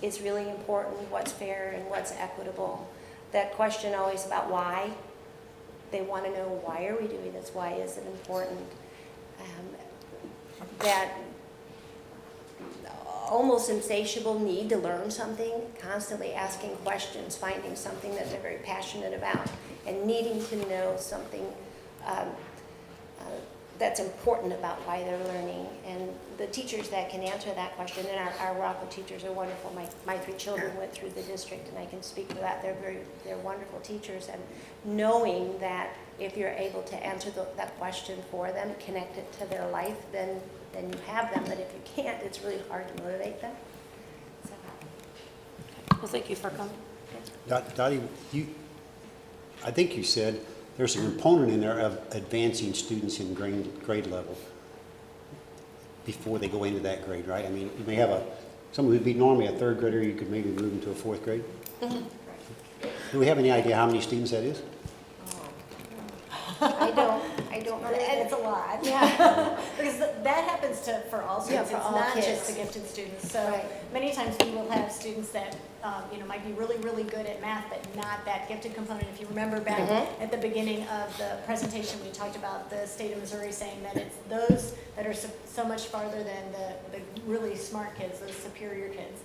is really important, what's fair and what's equitable. That question always about why. They want to know, why are we doing this? Why is it important? That almost insatiable need to learn something, constantly asking questions, finding something that they're very passionate about, and needing to know something that's important about why they're learning. And the teachers that can answer that question, and our Rockwood teachers are wonderful. My 3 children went through the district, and I can speak for that. They're wonderful teachers. And knowing that if you're able to answer that question for them, connect it to their life, then you have them. But if you can't, it's really hard to motivate them. So, Well, thank you for coming. Dottie, I think you said there's a component in there of advancing students in grade level before they go into that grade, right? I mean, you may have someone who'd be normally a 3rd grader, you could maybe move into a 4th grade. Do we have any idea how many students that is? I don't know. It's a lot. Yeah. Because that happens for all students. for It's all not kids. just the gifted students. So Right. many times we will have students that, might be really, really good at math, but not that gifted component. If you remember back at the beginning of the presentation, we talked about the state of Missouri saying that it's those that are so much farther than the really smart kids, those superior kids.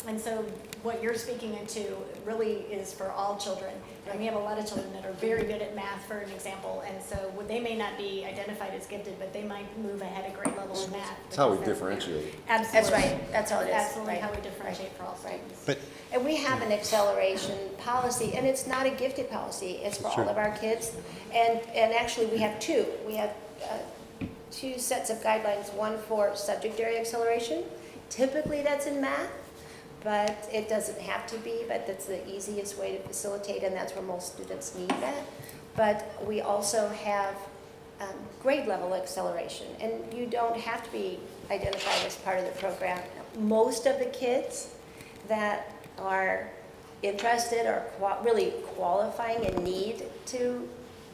And so what you're speaking into really is for all children. And we have a lot of children that are very good at math, for an example, and so they may not be identified as gifted, but they might move ahead a grade level in math. That's how we because differentiate. Absolutely. That's right. That's all it is. Absolutely Right. how we differentiate for all Right. students. But And we have an acceleration policy, and it's not a gifted policy. It's for Sure. all of our kids. And actually, we have 2. We have 2 sets of guidelines, one for subject area acceleration. Typically, that's in math, but it doesn't have to be, but that's the easiest way to facilitate, and that's where most students need that. But we also have grade level acceleration, and you don't have to be identified as part of the program. Most of the kids that are interested or really qualifying and need to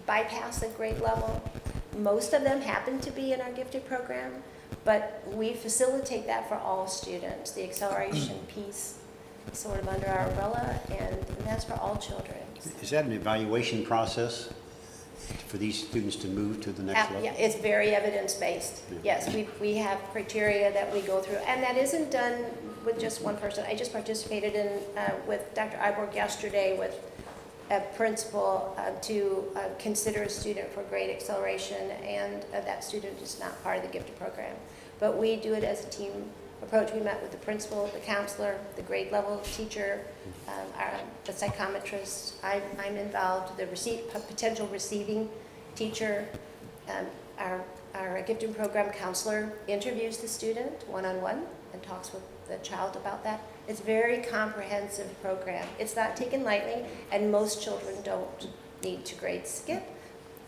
bypass the grade level, most of them happen to be in our gifted program, but we facilitate that for all students. The acceleration piece is sort of under our umbrella, and that's for all children. is that an evaluation process for these students to move to the next level? Yeah, it's very evidence-based. Yes, we have criteria that we go through, and that isn't done with just one person. I just participated with Dr. Iborg yesterday with a principal to consider a student for grade acceleration, and that student is not part of the gifted program. But we do it as a team approach. We met with the principal, the counselor, the grade level teacher, the psychometrist. I'm involved, the potential receiving teacher. Our gifted program counselor interviews the student one-on-one and talks with the child about that. It's a very comprehensive program. It's not taken lightly, and most children don't need to grade skip.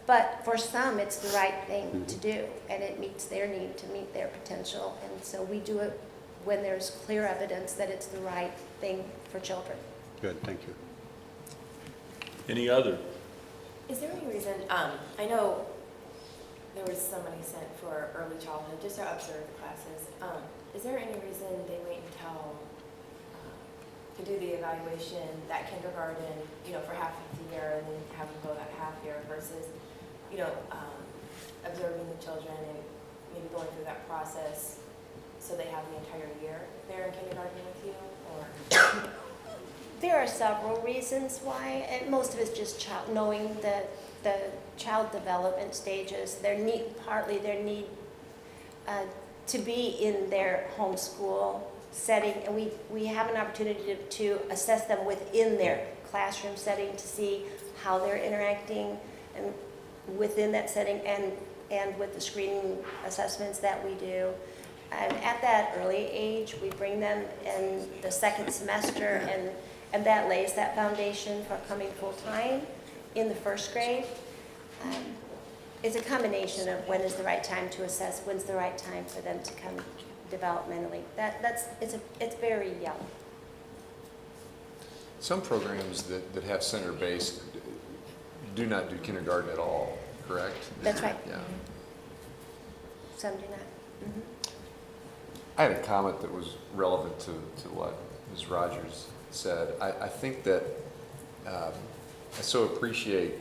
But for some, it's the right thing to do, and it meets their need to meet their potential. And so we do it when there's clear evidence that it's the right thing for children. Good, thank you. Any other? Is there any reason, I know there was some money sent for early childhood, just to observe the classes. Is there any reason they wait until, to do the evaluation, that kindergarten, for half of the year, and then have them go that half year versus, observing the children and maybe going through that process so they have the entire year there in kindergarten with you, or? There are several reasons why, and most of it's just knowing the child development stages, partly their need to be in their home school setting, and we have an opportunity to assess them within their classroom setting to see how they're interacting and within that setting, and with the screening assessments that we do. At that early age, we bring them in the second semester, and that lays that foundation for coming full-time in the first grade. It's a combination of when is the right time to assess, when's the right time for them to come developmentally. It's very young. Some programs that have center-based do not do kindergarten at all, correct? That's right. Yeah. Some do not. I had a comment that was relevant to what Ms. Rogers said. I think that I so appreciate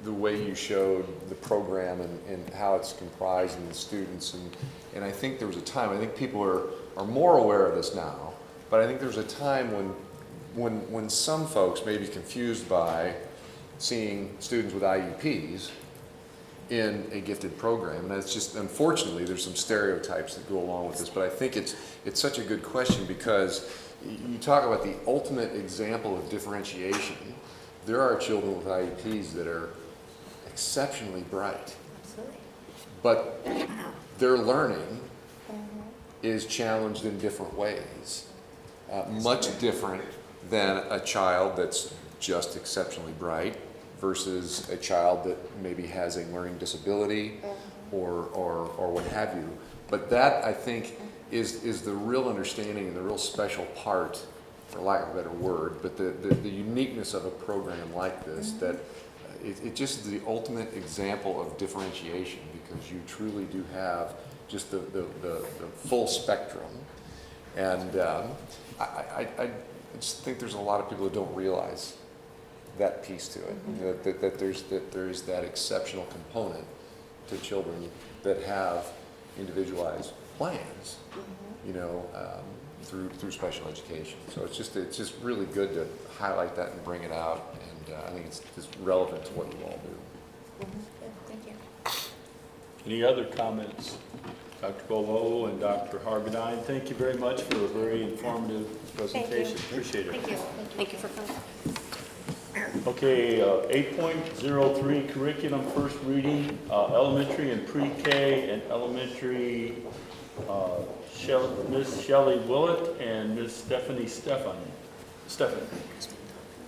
the way you showed the program and how it's comprised and the students, and I think there was a time, I think people are more aware of this now, but I think there was a time when some folks may be confused by seeing students with IEPs in a gifted program. And that's just, unfortunately, there's some stereotypes that go along with this, but I think it's such a good question because you talk about the ultimate example of differentiation. There are children with IEPs that are exceptionally bright, Absolutely. but their learning is challenged in different ways, much different than a child that's just exceptionally bright versus a child that maybe has a learning disability or what have you. But that, I think, is the real understanding and the real special part, for lack of a better word, but the uniqueness of a program like this, that it just is the ultimate example of differentiation because you truly do have just the full spectrum. And I just think there's a lot of people that don't realize that piece to it, that there's that exceptional component to children that have individualized plans, you know, through special education. So it's just really good to highlight that and bring it out, and I think it's just relevant to what you all do. Good, thank you. Any other comments? Dr. Bolo and Dr. Hargadine, thank you very much for a very informative presentation. Appreciate it. Thank you. Thank you for coming. Okay, 8.03 curriculum first reading, elementary and pre-K and elementary, Ms. Shelley Willett and Ms. Stephanie Stefan.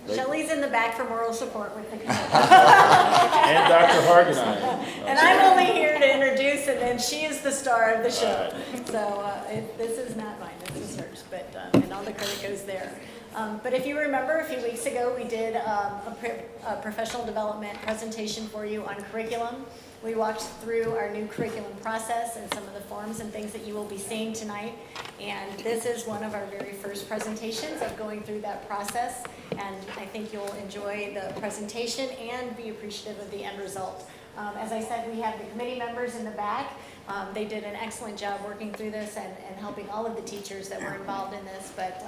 Shelley's in the back for moral support with the committee. And Dr. Hargadine. And I'm only here to introduce, and then she is the star of the show. So this is not mine, this is hers, but and all the credit goes there. But if you remember, a few weeks ago, we did a professional development presentation for you on curriculum. We walked through our new curriculum process and some of the forms and things that you will be seeing tonight. And this is one of our very first presentations of going through that process. And I think you'll enjoy the presentation and be appreciative of the end result. As I said, we have the committee members in the back. They did an excellent job working through this and helping all of the teachers that were involved in this. But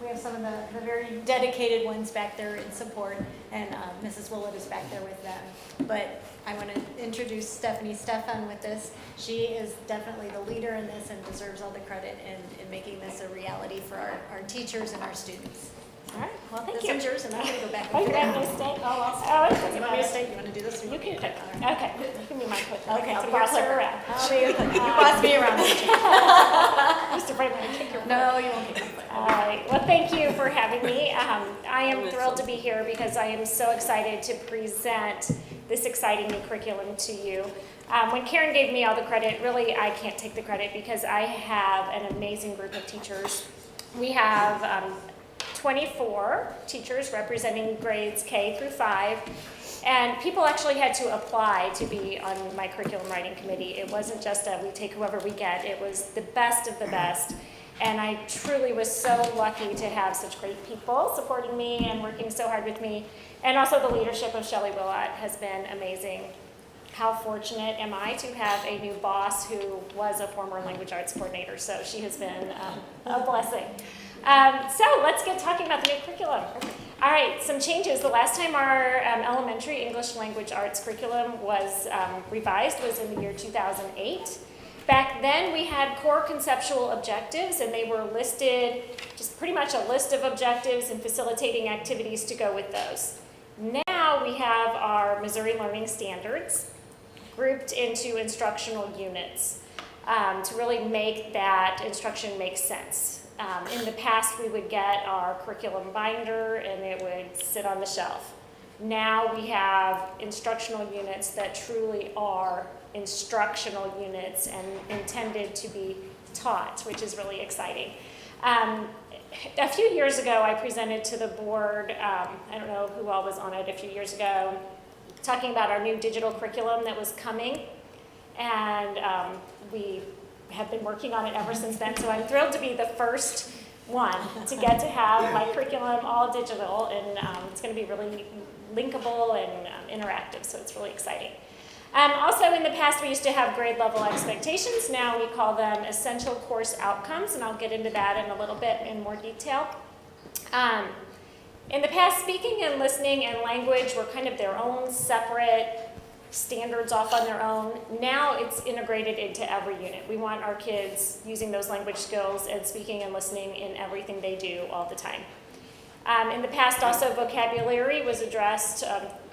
we have some of the very dedicated ones back there in support, and Mrs. Willett is back there with them. But I want to introduce Stephanie Stefan with this. She is definitely the leader in this and deserves all the credit in making this a reality for our teachers and our students. All right, well, thank This you. one's yours, and I'm going to go back Oh, and you forth. want me to stay? Oh, I'll stay. Oh, it doesn't You want me to matter. stay? You want to do this? You can, Okay. okay, give me my clicker. Okay, I'll so boss you're her around. I'll be your clicker. You boss me around. Just afraid I'm gonna kick your foot. No, you won't kick me. All right, well, thank you for having me. I am thrilled to be here because I am so excited to present this exciting new curriculum to you. When Karen gave me all the credit, really, I can't take the credit because I have an amazing group of teachers. We have 24 teachers representing grades K through 5, and people actually had to apply to be on my curriculum writing committee. It wasn't just we take whoever we get, it was the best of the best. And I truly was so lucky to have such great people supporting me and working so hard with me. And also the leadership of Shelley Willett has been amazing. How fortunate am I to have a new boss who was a former language arts coordinator, so she has been a blessing. So let's get talking about the new curriculum. All right, some changes. The last time our elementary English language arts curriculum was revised was in the year 2008. Back then we had core conceptual objectives, and they were listed, just pretty much a list of objectives and facilitating activities to go with those. Now we have our Missouri Learning Standards grouped into instructional units to really make that instruction make sense. In the past, we would get our curriculum binder and it would sit on the shelf. Now we have instructional units that truly are instructional units and intended to be taught, which is really exciting. A few years ago, I presented to the board, I don't know who all was on it a few years ago, talking about our new digital curriculum that was coming, and we have been working on it ever since then, so I'm thrilled to be the first one to get to have my curriculum all digital, and it's going to be really linkable and interactive, so it's really exciting. Also, in the past, we used to have grade level expectations. Now we call them essential course outcomes, and I'll get into that in a little bit in more detail. In the past, speaking and listening and language were kind of their own separate standards off on their own. Now it's integrated into every unit. We want our kids using those language skills and speaking and listening in everything they do all the time. In the past, also, vocabulary was addressed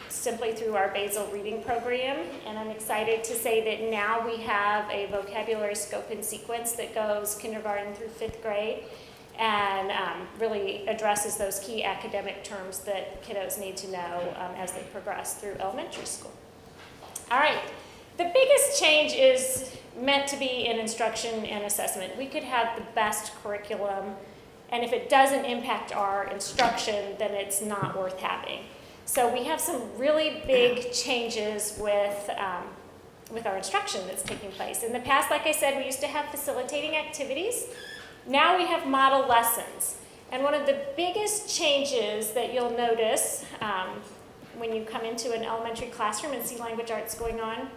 simply through our basal reading program, and I'm excited to say that now we have a vocabulary scope and sequence that goes kindergarten through 5th grade and really addresses those key academic terms that kiddos need to know as they progress through elementary school. All right, the biggest change is meant to be in instruction and assessment. We could have the best curriculum, and if it doesn't impact our instruction, then it's not worth having. So we have some really big changes with our instruction that's taking place. In the past, like I said, we used to have facilitating activities. Now we have model lessons. And one of the biggest changes that you'll notice when you come into an elementary classroom and see language arts going on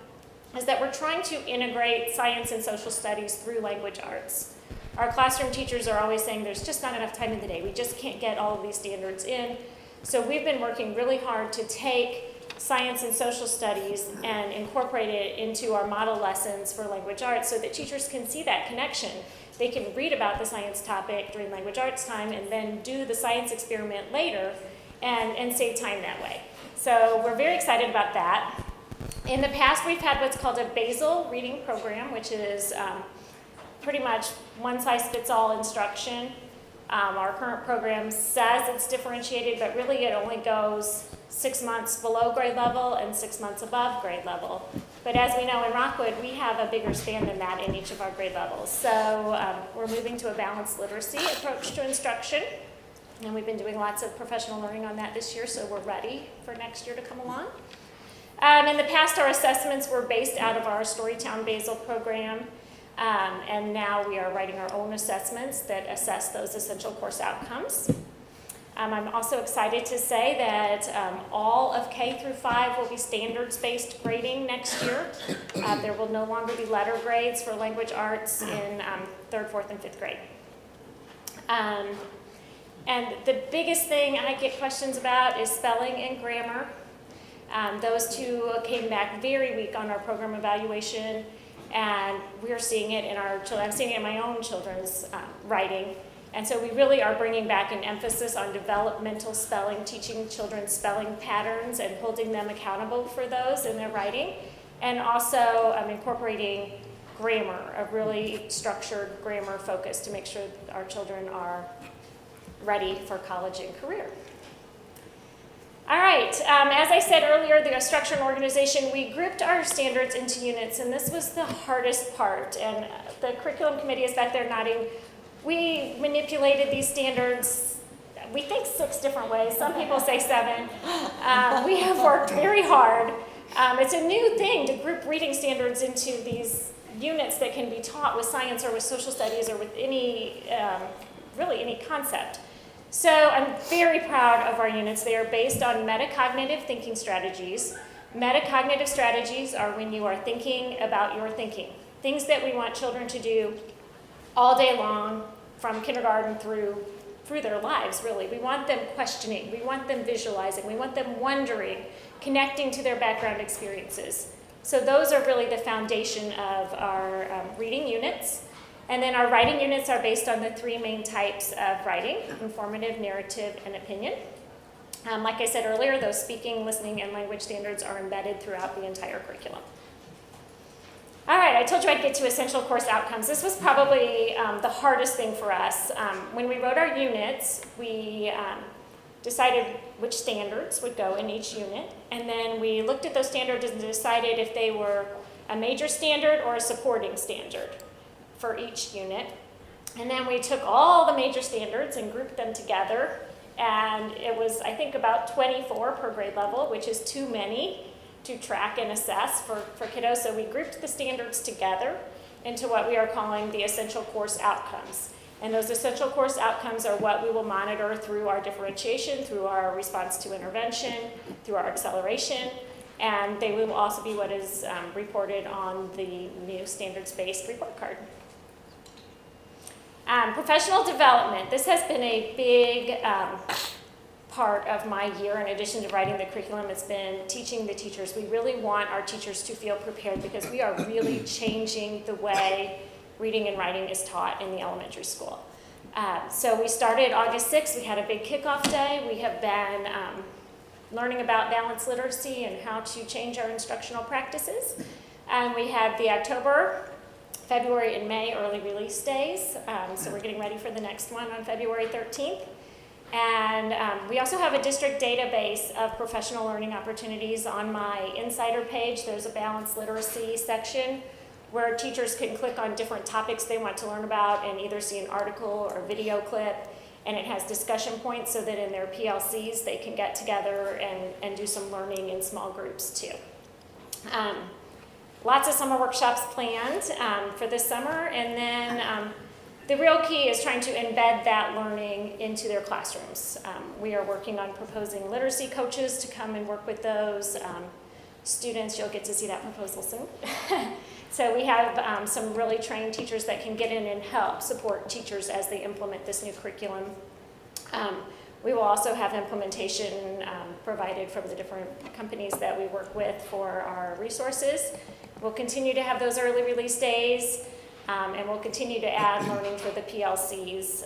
is that we're trying to integrate science and social studies through language arts. Our classroom teachers are always saying there's just not enough time in the day. We just can't get all of these standards in. So we've been working really hard to take science and social studies and incorporate it into our model lessons for language arts so that teachers can see that connection. They can read about the science topic during language arts time and then do the science experiment later and save time that way. So we're very excited about that. In the past, we've had what's called a basal reading program, which is pretty much one-size-fits-all instruction. Our current program says it's differentiated, but really it only goes 6 months below grade level and 6 months above grade level. But as we know in Rockwood, we have a bigger span than that in each of our grade levels. So we're moving to a balanced literacy approach to instruction. And we've been doing lots of professional learning on that this year, so we're ready for next year to come along. In the past, our assessments were based out of our Storytown Basal program. And now we are writing our own assessments that assess those essential course outcomes. I'm also excited to say that all of K through 5 will be standards-based grading next year. There will no longer be letter grades for language arts in 3rd, 4th, and 5th grade. And the biggest thing I get questions about is spelling and grammar. Those two came back very weak on our program evaluation. And we're seeing it in our children. I'm seeing it in my own children's writing. And so we really are bringing back an emphasis on developmental spelling, teaching children spelling patterns and holding them accountable for those in their writing. And also incorporating grammar, a really structured grammar focus to make sure that our children are ready for college and career. All right, as I said earlier, the structure and organization, we grouped our standards into units, and this was the hardest part. And the curriculum committee is back there nodding. We manipulated these standards, we think 6 different ways. Some people say 7. We have worked very hard. It's a new thing to group reading standards into these units that can be taught with science or with social studies or with any, really any concept. So I'm very proud of our units. They are based on metacognitive thinking strategies. Metacognitive strategies are when you are thinking about your thinking. Things that we want children to do all day long from kindergarten through their lives, really. We want them questioning. We want them visualizing. We want them wondering, connecting to their background experiences. So those are really the foundation of our reading units. And then our writing units are based on the 3 main types of writing: informative, narrative, and opinion. Like I said earlier, those speaking, listening, and language standards are embedded throughout the entire curriculum. All right, I told you I'd get to essential course outcomes. This was probably the hardest thing for us. When we wrote our units, we decided which standards would go in each unit, and then we looked at those standards and decided if they were a major standard or a supporting standard for each unit. And then we took all the major standards and grouped them together, and it was, I think, about 24 per grade level, which is too many to track and assess for kiddos. So we grouped the standards together into what we are calling the essential course outcomes. And those essential course outcomes are what we will monitor through our differentiation, through our response to intervention, through our acceleration, and they will also be what is reported on the new standards-based report card. Professional development. This has been a big part of my year, in addition to writing the curriculum, has been teaching the teachers. We really want our teachers to feel prepared because we are really changing the way reading and writing is taught in the elementary school. So we started August 6th. We had a big kickoff day. We have been learning about balanced literacy and how to change our instructional practices. And we had the October, February, and May early release days. So we're getting ready for the next one on February 13th. And we also have a district database of professional learning opportunities. On my insider page, there's a balanced literacy section where teachers can click on different topics they want to learn about and either see an article or video clip. And it has discussion points so that in their PLCs they can get together and do some learning in small groups too. Lots of summer workshops planned for this summer, and then the real key is trying to embed that learning into their classrooms. We are working on proposing literacy coaches to come and work with those students. You'll get to see that proposal soon. So we have some really trained teachers that can get in and help support teachers as they implement this new curriculum. We will also have implementation provided from the different companies that we work with for our resources. We'll continue to have those early release days, and we'll continue to add learning for the PLCs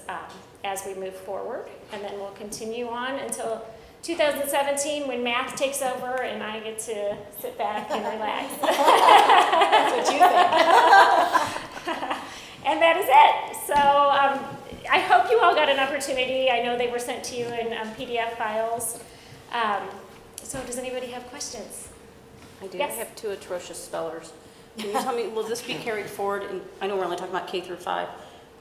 as we move forward. And then we'll continue on until 2017 when math takes over and I get to sit back and relax. That's what you think. And that is it. So I hope you all got an opportunity. I know they were sent to you in PDF files. So does anybody have questions? I do. Yes. I have 2 atrocious spellers. Can you tell me, will this be carried forward? And I know we're only talking about K through 5,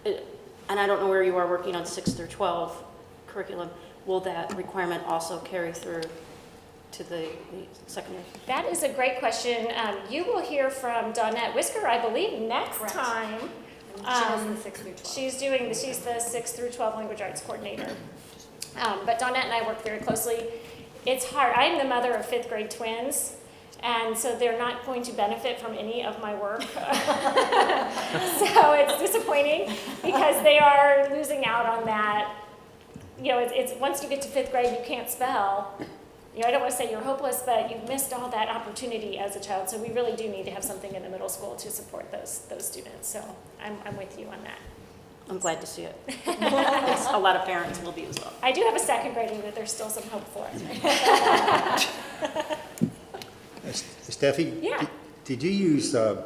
and I don't know where you are working on 6 through 12 curriculum. Will that requirement also carry through to the secondary? That is a great question. You will hear from Dawnette Whisker, I believe, next Correct. time. She does the 6 through 12. She's the 6 through 12 language arts coordinator. But Dawnette and I work very closely. It's hard. I'm the mother of 5th grade twins, and so they're not going to benefit from any of my work. So it's disappointing because they are losing out on that. You know, it's once you get to 5th grade, you can't spell. You know, I don't want to say you're hopeless, but you've missed all that opportunity as a child. So we really do need to have something in the middle school to support those students. So I'm with you on that. I'm glad to see it. A lot of parents will be as well. I do have a 2nd grader that there's still some hope for. Steffi? Yeah. Did you use the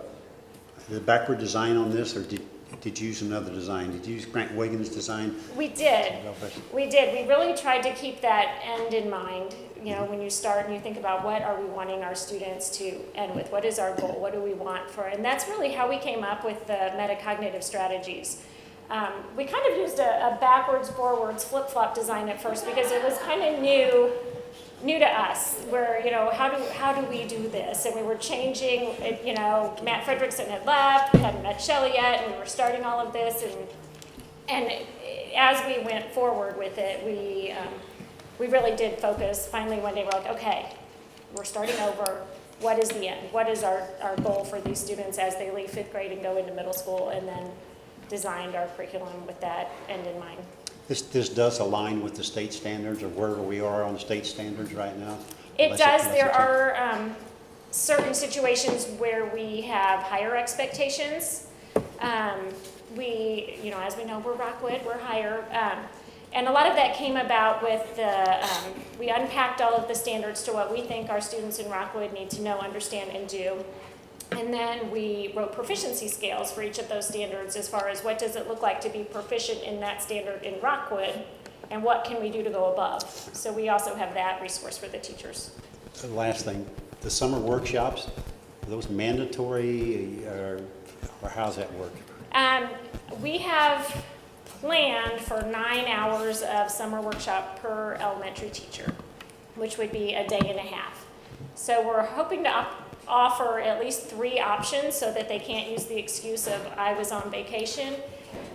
backward design on this, or did you use another design? Did you use Grant Wiggins' design? We did. We did. We really tried to keep that end in mind. You know, when you start and you think about what are we wanting our students to end with, what is our goal, what do we want for, and that's really how we came up with the metacognitive strategies. We kind of used a backwards, forwards, flip-flop design at first because it was kind of new to us, where, you know, how do we do this? And we were changing, you know, Matt Fredrickson had left, we hadn't met Shelley yet, and we were starting all of this, and as we went forward with it, we really did focus. Finally, one day we're like, okay, we're starting over. What is the end? What is our goal for these students as they leave 5th grade and go into middle school, and then designed our curriculum with that end in mind. This does align with the state standards, or wherever we are on the state standards right now? It does. There are certain situations where we have higher expectations. We, you know, as we know, we're Rockwood, we're higher. And a lot of that came about with we unpacked all of the standards to what we think our students in Rockwood need to know, understand, and do. And then we wrote proficiency scales for each of those standards as far as what does it look like to be proficient in that standard in Rockwood, and what can we do to go above. So we also have that resource for the teachers. The last thing, the summer workshops, are those mandatory, or how's that work? We have planned for 9 hours of summer workshop per elementary teacher, which would be a day and a half. So we're hoping to offer at least 3 options so that they can't use the excuse of I was on vacation.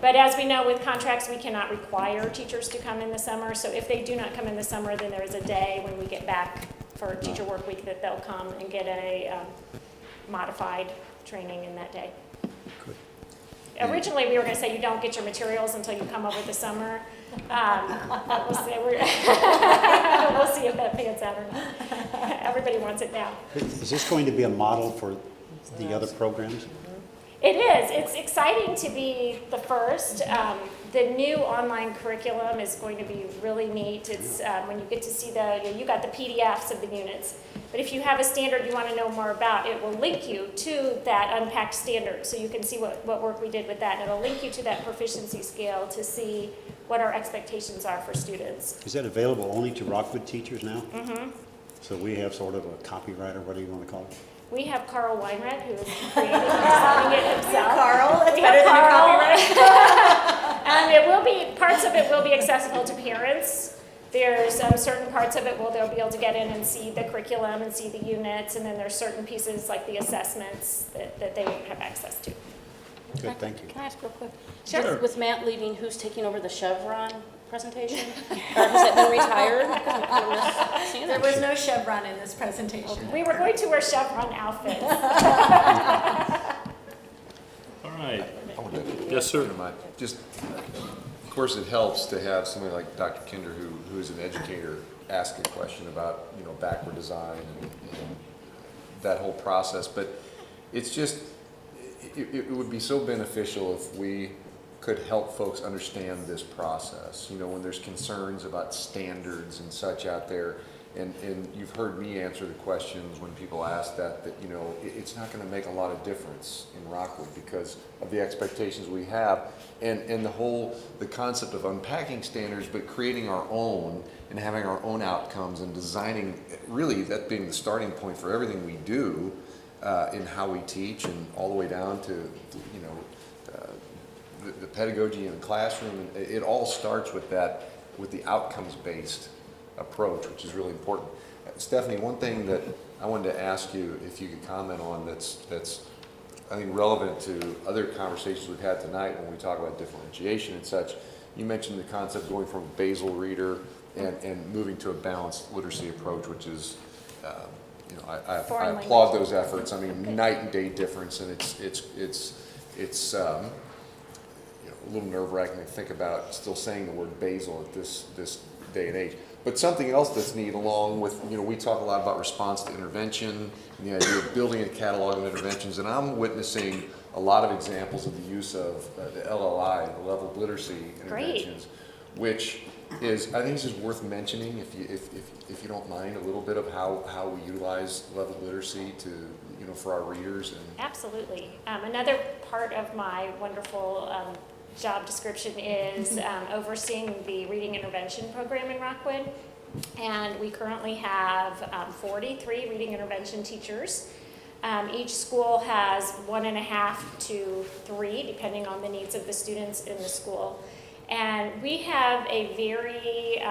But as we know with contracts, we cannot require teachers to come in the summer. So if they do not come in the summer, then there is a day when we get back for teacher work week that they'll come and get a modified training in that day. Good. Originally, we were gonna say you don't get your materials until you come over the summer. But we'll see, we'll see if that pans out or not. Everybody wants it now. Is this going to be a model for the other programs? It is. It's exciting to be the first. The new online curriculum is going to be really neat. It's when you get to see you got the PDFs of the units. But if you have a standard you want to know more about, it will link you to that unpacked standard. So you can see what work we did with that. And it'll link you to that proficiency scale to see what our expectations are for students. Is that available only to Rockwood teachers now? So we have sort of a copyright, or what do you want to call it? We have Carl Weinrett, who is creating and designing it himself. Carl, it's We better have than a Carl. copyright. And it will be, parts of it will be accessible to parents. There's certain parts of it where they'll be able to get in and see the curriculum and see the units, and then there's certain pieces like the assessments that they won't have access to. Good, thank you. Can I ask real quick? Sure. With Matt leaving, who's taking over the Chevron presentation? Or has it been retired? There was no chevron in this presentation. We were going to wear Chevron outfits. All right. I wanted to- Yes, sir. Just, of course, it helps to have somebody like Dr. Kinder, who is an educator, ask a question about, backward design and that whole process. But it's just, it would be so beneficial if we could help folks understand this process. When there's concerns about standards and such out there, and you've heard me answer the questions when people ask that it's not going to make a lot of difference in Rockwood because of the expectations we have, and the concept of unpacking standards, but creating our own and having our own outcomes and designing, really that being the starting point for everything we do in how we teach, and all the way down to the pedagogy in the classroom. And it all starts with the outcomes-based approach, which is really important. Stephanie, one thing that I wanted to ask you if you could comment on that's I think relevant to other conversations we've had tonight when we talk about differentiation and such. You mentioned the concept of going from a basal reader and moving to a balanced literacy approach, which is I applaud those efforts. I mean, night and day difference, and it's a little nerve-wracking to think about still saying the word basal at this day and age. But something else that's neat, along with, we talk a lot about response to intervention and the idea of building a catalog of interventions, and I'm witnessing a lot of examples of the use of the LLI, the level of literacy interventions, which is, I think this is worth mentioning if you don't mind, a little bit of how we utilize level of literacy to, for our readers. And Absolutely. Another part of my wonderful job description is overseeing the reading intervention program in Rockwood. And we currently have 43 reading intervention teachers. Each school has 1.5 to 3, depending on the needs of the students in the school. And we have a very,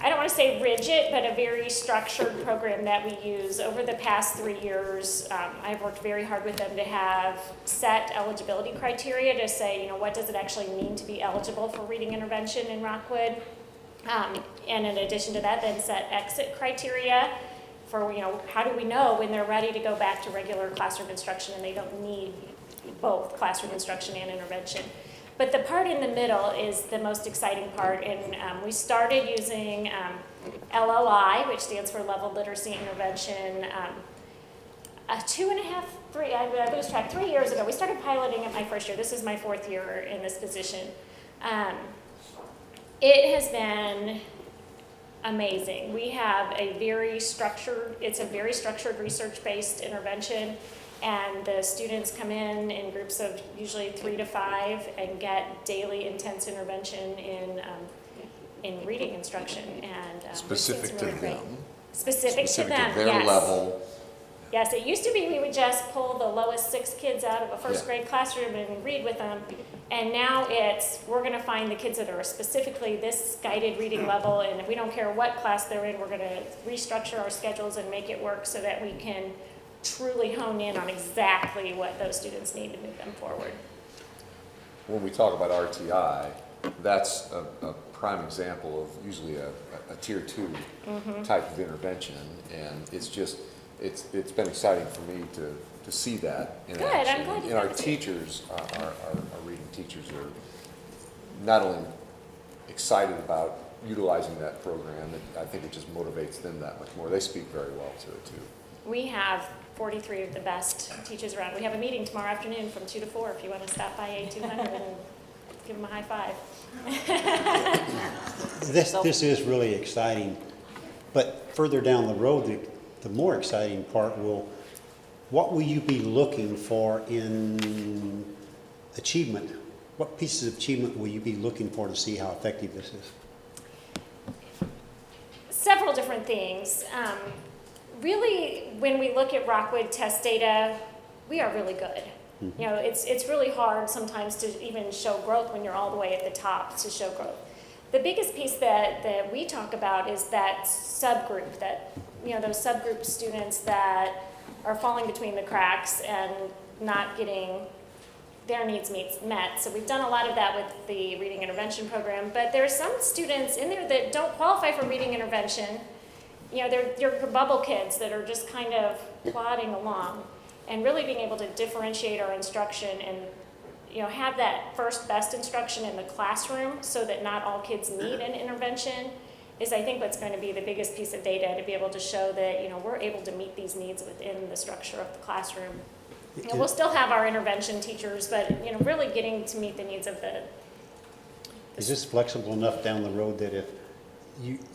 I don't want to say rigid, but a very structured program that we use. Over the past 3 years, I've worked very hard with them to have set eligibility criteria to say, what does it actually mean to be eligible for reading intervention in Rockwood? And in addition to that, then set exit criteria for, how do we know when they're ready to go back to regular classroom instruction and they don't need both classroom instruction and intervention. But the part in the middle is the most exciting part, and we started using LLI, which stands for Level Literacy Intervention, 2.5, 3, I lose track, 3 years ago. We started piloting it my first year. This is my 4th year in this position. It has been amazing. We have a very structured research-based intervention. And the students come in groups of usually 3 to 5 and get daily intense intervention in reading instruction. And specific to them. Specific to them, their yes. level. Yes, it used to be we would just pull the lowest 6 kids out of a first grade classroom and read with them. And now we're going to find the kids that are specifically this guided reading level, and we don't care what class they're in, we're going to restructure our schedules and make it work so that we can truly hone in on exactly what those students need to move them forward. When we talk about RTI, that's a prime example of usually a tier 2 type of intervention, and it's just it's been exciting for me to see that in Good, I'm action. glad you And our guys- teachers, our reading teachers are not only excited about utilizing that program, I think it just motivates them that much more. They speak very well to it too. We have 43 of the best teachers around. We have a meeting tomorrow afternoon from 2 to 4 if you want to stop by A200 and give them a high five. This is really exciting, but further down the road, the more exciting part what will you be looking for in achievement? What pieces of achievement will you be looking for to see how effective this is? Several different things. Really, when we look at Rockwood test data, we are really good. You know, it's really hard sometimes to even show growth when you're all the way at the top to show growth. The biggest piece that we talk about is that subgroup, that, you know, those subgroup students that are falling between the cracks and not getting their needs met. So we've done a lot of that with the reading intervention program, but there are some students in there that don't qualify for reading intervention. You know, they're your bubble kids that are just kind of plodding along, and really being able to differentiate our instruction and, you know, have that first best instruction in the classroom so that not all kids need an intervention is, I think, what's going to be the biggest piece of data, to be able to show that, you know, we're able to meet these needs within the structure of the classroom. You know, we'll still have our intervention teachers, but, you know, really getting to meet the needs of the Is this flexible enough down the road that if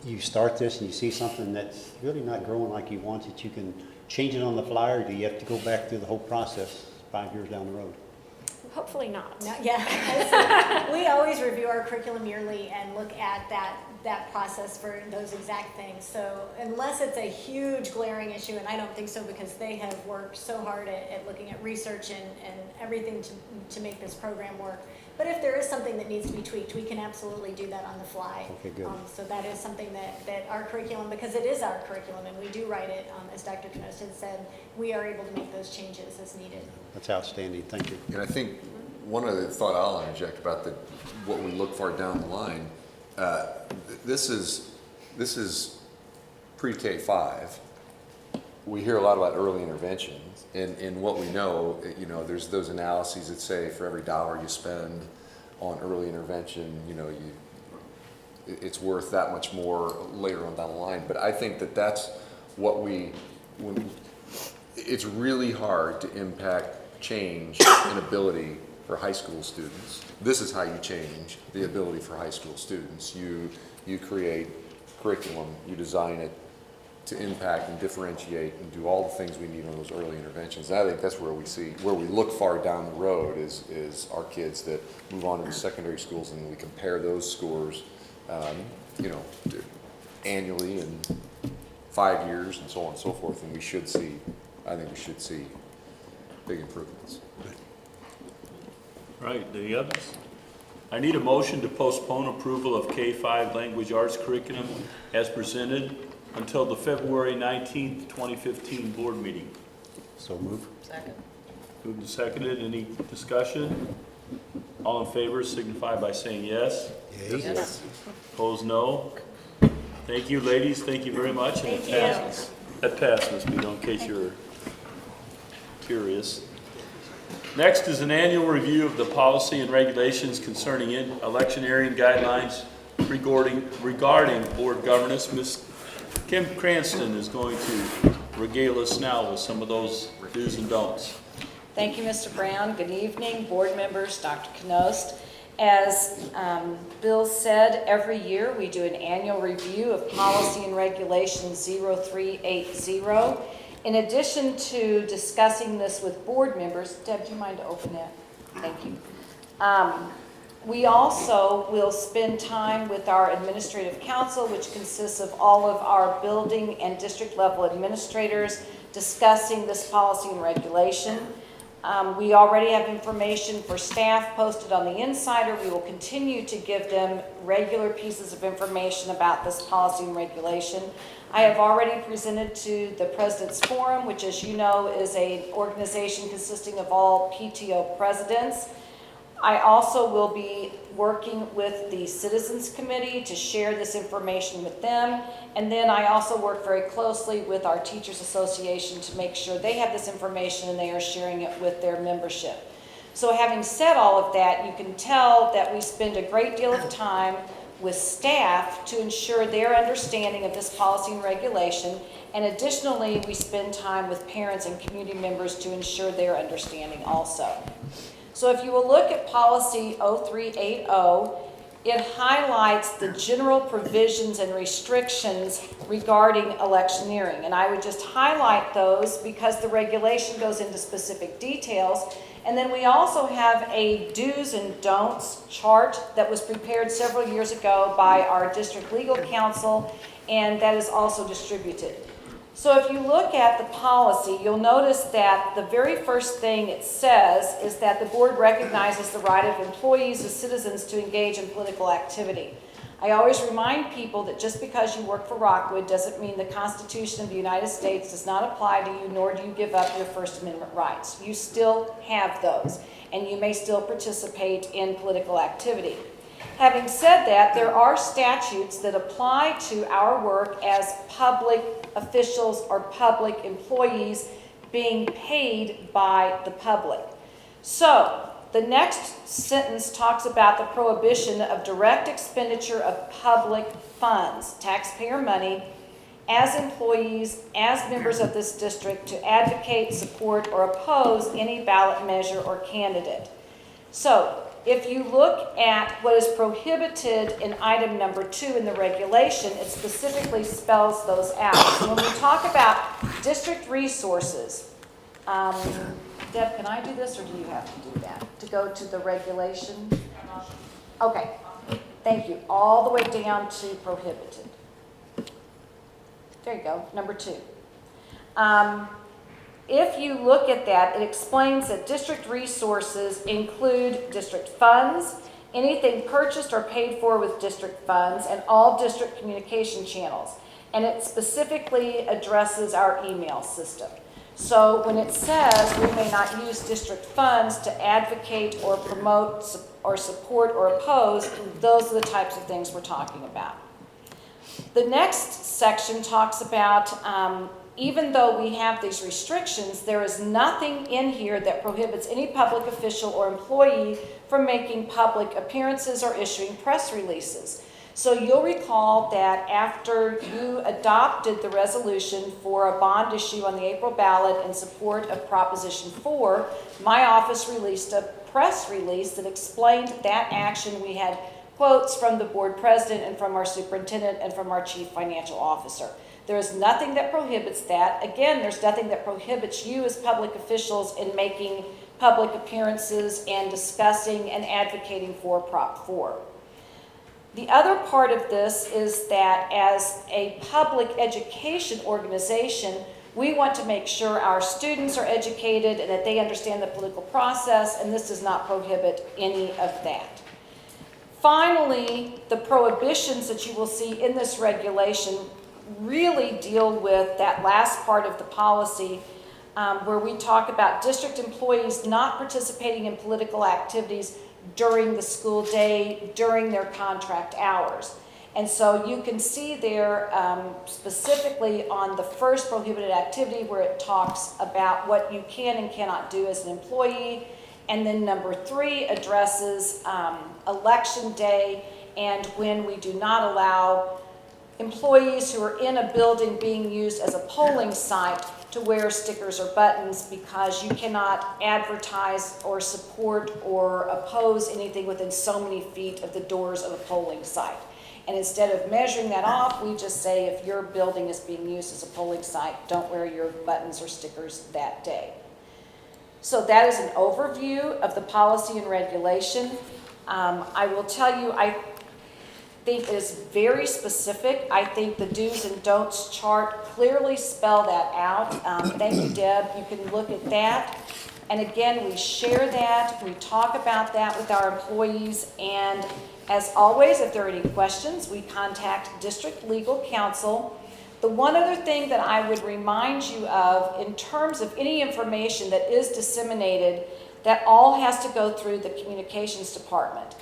you start this and you see something that's really not growing like you want it, you can change it on the fly, or do you have to go back through the whole process 5 years down the road? hopefully not. No, yeah, we always review our curriculum yearly and look at that process for those exact things. So unless it's a huge glaring issue, and I don't think so, because they have worked so hard at looking at research and everything to make this program work. But if there is something that needs to be tweaked, we can absolutely do that on the fly. Okay, good. So that is something that our curriculum, because it is our curriculum and we do write it, as Dr. Knost had said, we are able to make those changes as needed. That's outstanding, thank you. And I think one other thought I'll interject about what we look for down the line, this is pre-K-5. We hear a lot about early intervention, and what we know, you know, there's those analyses that say for every $1 you spend on early intervention, you know, it's worth that much more later on down the line. But I think that's what it's really hard to impact change and ability for high school students. This is how you change the ability for high school students. You create curriculum, you design it to impact and differentiate and do all the things we need on those early interventions. And I think that's where we look far down the road is our kids that move on to the secondary schools, and we compare those scores, you know, annually and 5 years and so on and so forth, and I think we should see big improvements. Right, any others? I need a motion to postpone approval of K-5 language arts curriculum as presented until the February 19th, 2015 board meeting. So move. Second. Moved and seconded, any discussion? All in favor signify by saying yes. Yes. Opposed, no. Thank you, ladies, thank you very much. And it passes. That passes, Vito, in case you're curious. Next is an annual review of the policy and regulations concerning electioneering guidelines regarding board governance. Ms. Kim Cranston is going to regale us now with some of those do's and don'ts. Thank you, Mr. Brown. Good evening, board members, Dr. Knost. As Bill said, every year we do an annual review of policy and regulation 0380. In addition to discussing this with board members, Deb, do you mind to open that? Thank you. We also will spend time with our administrative council, which consists of all of our building and district level administrators, discussing this policy and regulation. We already have information for staff posted on the Insider. We will continue to give them regular pieces of information about this policy and regulation. I have already presented to the President's Forum, which, as you know, is an organization consisting of all PTO presidents. I also will be working with the Citizens Committee to share this information with them. And then I also work very closely with our Teachers Association to make sure they have this information and they are sharing it with their membership. So having said all of that, you can tell that we spend a great deal of time with staff to ensure their understanding of this policy and regulation. And additionally, we spend time with parents and community members to ensure their understanding also. So if you will look at policy 0380, it highlights the general provisions and restrictions regarding electioneering. And I would just highlight those because the regulation goes into specific details. And then we also have a do's and don'ts chart that was prepared several years ago by our district legal counsel, and that is also distributed. So if you look at the policy, you'll notice that the very first thing it says is that the board recognizes the right of employees as citizens to engage in political activity. I always remind people that just because you work for Rockwood doesn't mean the Constitution of the United States does not apply to you, nor do you give up your First Amendment rights. You still have those, and you may still participate in political activity. Having said that, there are statutes that apply to our work as public officials or public employees being paid by the public. So, the next sentence talks about the prohibition of direct expenditure of public funds, taxpayer money, as employees, as members of this district to advocate, support, or oppose any ballot measure or candidate. So, if you look at what is prohibited in item number 2 in the regulation, it specifically spells those out. So when we talk about district resources, Deb, can I do this or do you have to do that? To go to the regulation? Okay, thank you. All the way down to prohibited. There you go, number 2. If you look at that, it explains that district resources include district funds, anything purchased or paid for with district funds, and all district communication channels. And it specifically addresses our email system. So when it says we may not use district funds to advocate or promote or support or oppose, those are the types of things we're talking about. The next section talks about even though we have these restrictions, there is nothing in here that prohibits any public official or employee from making public appearances or issuing press releases. So you'll recall that after you adopted the resolution for a bond issue on the April ballot in support of Proposition 4, my office released a press release that explained that action. We had quotes from the board president and from our superintendent and from our chief financial officer. There is nothing that prohibits that. Again, there's nothing that prohibits you as public officials in making public appearances and discussing and advocating for Prop 4. The other part of this is that as a public education organization, we want to make sure our students are educated and that they understand the political process, and this does not prohibit any of that. Finally, the prohibitions that you will see in this regulation really deal with that last part of the policy where we talk about district employees not participating in political activities during the school day, during their contract hours. And so you can see there specifically on the first prohibited activity where it talks about what you can and cannot do as an employee. And then number 3 addresses election day and when we do not allow employees who are in a building being used as a polling site to wear stickers or buttons because you cannot advertise or support or oppose anything within so many feet of the doors of a polling site. And instead of measuring that off, we just say if your building is being used as a polling site, don't wear your buttons or stickers that day. So that is an overview of the policy and regulation. I will tell you, I think it is very specific. I think the do's and don'ts chart clearly spell that out. Thank you, Deb. You can look at that. And again, we share that. We talk about that with our employees. And as always, if there are any questions, we contact District Legal Counsel. The one other thing that I would remind you of in terms of any information that is disseminated, That all has to go through the communications department.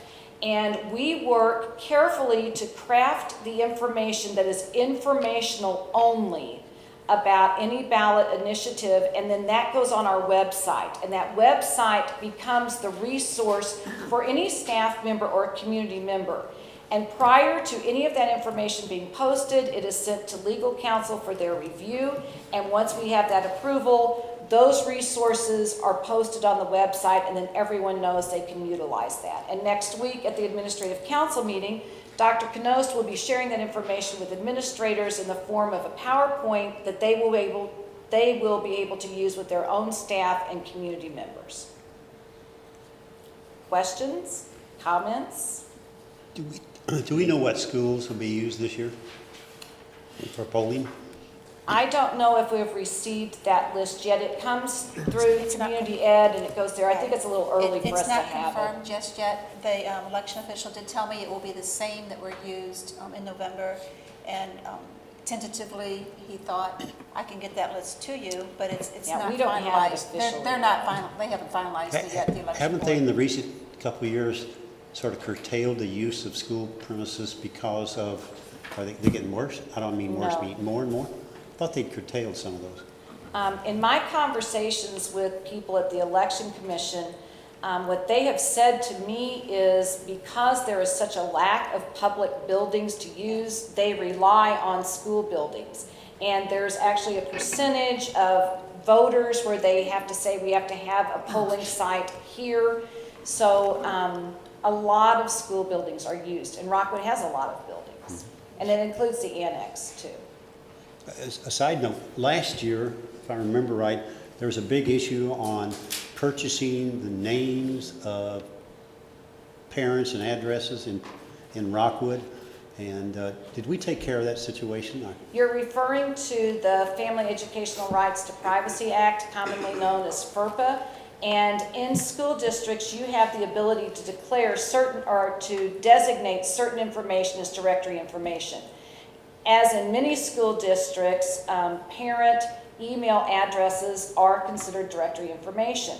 And we work carefully to craft the information that is informational only about any ballot initiative, and then that goes on our website. And that website becomes the resource for any staff member or community member. And prior to any of that information being posted, it is sent to legal counsel for their review. And once we have that approval, those resources are posted on the website, and then everyone knows they can utilize that. And next week at the Administrative Council meeting, Dr. Knost will be sharing that information with administrators in the form of a PowerPoint that they will be able to use with their own staff and community members. Questions? Comments? Do we know what schools will be used this year for polling? I don't know if we've received that list yet. It comes through community ed and it goes there. I think it's a little early for us to have It's it. not confirmed just yet. The election official did tell me it will be the same that were used in November. And tentatively, he thought, I can get that list to you, but it's Yeah, not we don't have it finalized. officially They're not yet. final. They haven't finalized it yet, the election Haven't they board. in the recent couple of years sort of curtailed the use of school premises because of, are they getting worse? I don't mean worse, No. mean more and more? I thought they'd curtailed some of those. In my conversations with people at the Election Commission, what they have said to me is because there is such a lack of public buildings to use, they rely on school buildings. And there's actually a percentage of voters where they have to say we have to have a polling site here. So a lot of school buildings are used, and Rockwood has a lot of buildings. And it includes the annex too. A side note, last year, if I remember right, there was a big issue on purchasing the names of parents and addresses in Rockwood. And did we take care of that situation? You're referring to the Family Educational Rights to Privacy Act, commonly known as FERPA. And in school districts, you have the ability to declare certain, or to designate certain information as directory information. As in many school districts, parent email addresses are considered directory information.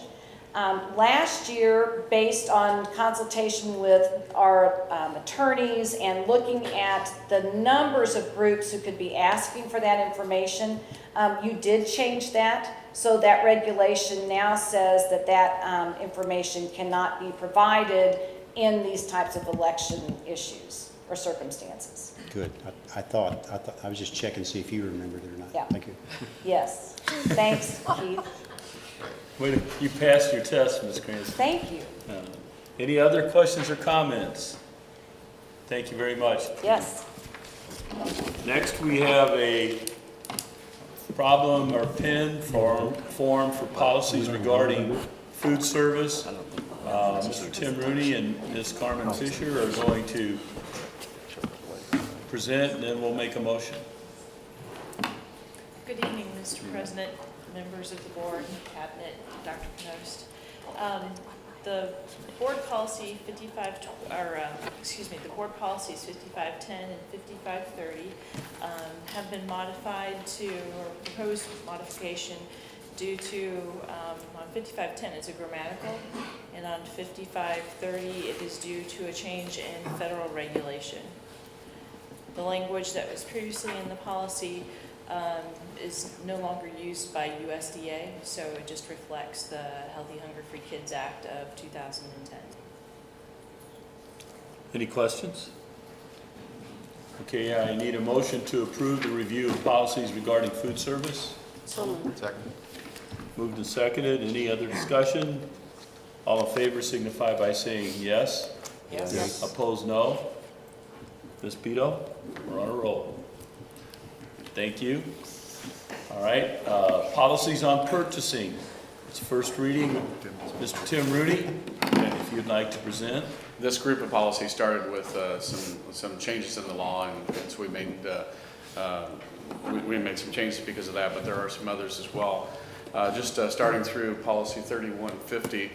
Last year, based on consultation with our attorneys and looking at the numbers of groups who could be asking for that information, you did change that. So that regulation now says that that information cannot be provided in these types of election issues or circumstances. Good. I was just checking to see if you remembered it or not. Yeah. Thank you. Yes. Thanks, Keith. Wait, you passed your test, Ms. Cranston. Thank you. Any other questions or comments? Thank you very much. Yes. Next, we have a problem or PIN form for policies regarding food service. Mr. Tim Rooney and Ms. Carmen Fisher are going to present, and then we'll make a motion. Good evening, Mr. President, members of the board, cabinet, Dr. Knost. The board policy the board policies 5510 and 5530 have been modified to, or proposed modification due to, on 5510 it's a grammatical, and on 5530 it is due to a change in federal regulation. The language that was previously in the policy is no longer used by USDA, so it just reflects the Healthy Hunger Free Kids Act of 2010. Any questions? Okay, I need a motion to approve the review of policies regarding food service. So moved. Second. Moved and seconded. Any other discussion? All in favor signify by saying yes. Yes. Opposed, no. Ms. Pito, we're on a roll. Thank you. All right, policies on purchasing. It's first reading. Mr. Tim Rooney, if you'd like to present. This group of policies started with some changes in the law, and so we made some changes because of that, but there are some others as well. Just starting through policy 3150,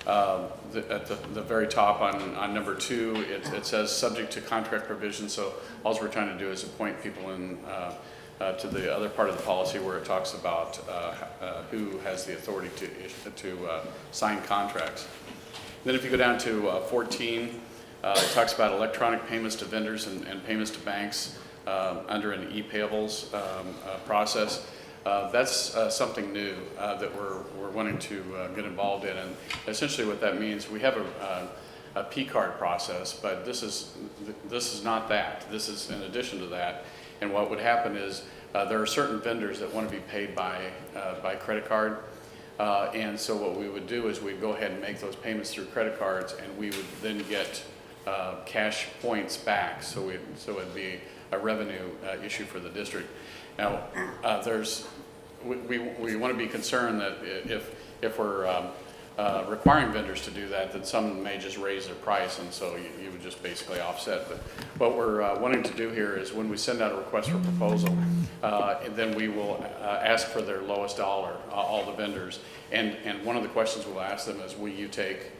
at the very top on number 2, it says subject to contract provisions. So all we're trying to do is appoint people in to the other part of the policy where it talks about who has the authority to sign contracts. Then if you go down to 14, it talks about electronic payments to vendors and payments to banks under an e-payables process. That's something new that we're wanting to get involved in, and essentially what that means, we have a P-card process, but this is not that. This is in addition to that. And what would happen is there are certain vendors that want to be paid by credit card, and so what we would do is we'd go ahead and make those payments through credit cards, and we would then get cash points back. So it'd be a revenue issue for the district. Now, we want to be concerned that if we're requiring vendors to do that, that some may just raise their price, and so you would just basically offset. But what we're wanting to do here is when we send out a request for proposal, then we will ask for their lowest dollar, all the vendors. And one of the questions we'll ask them is, will you take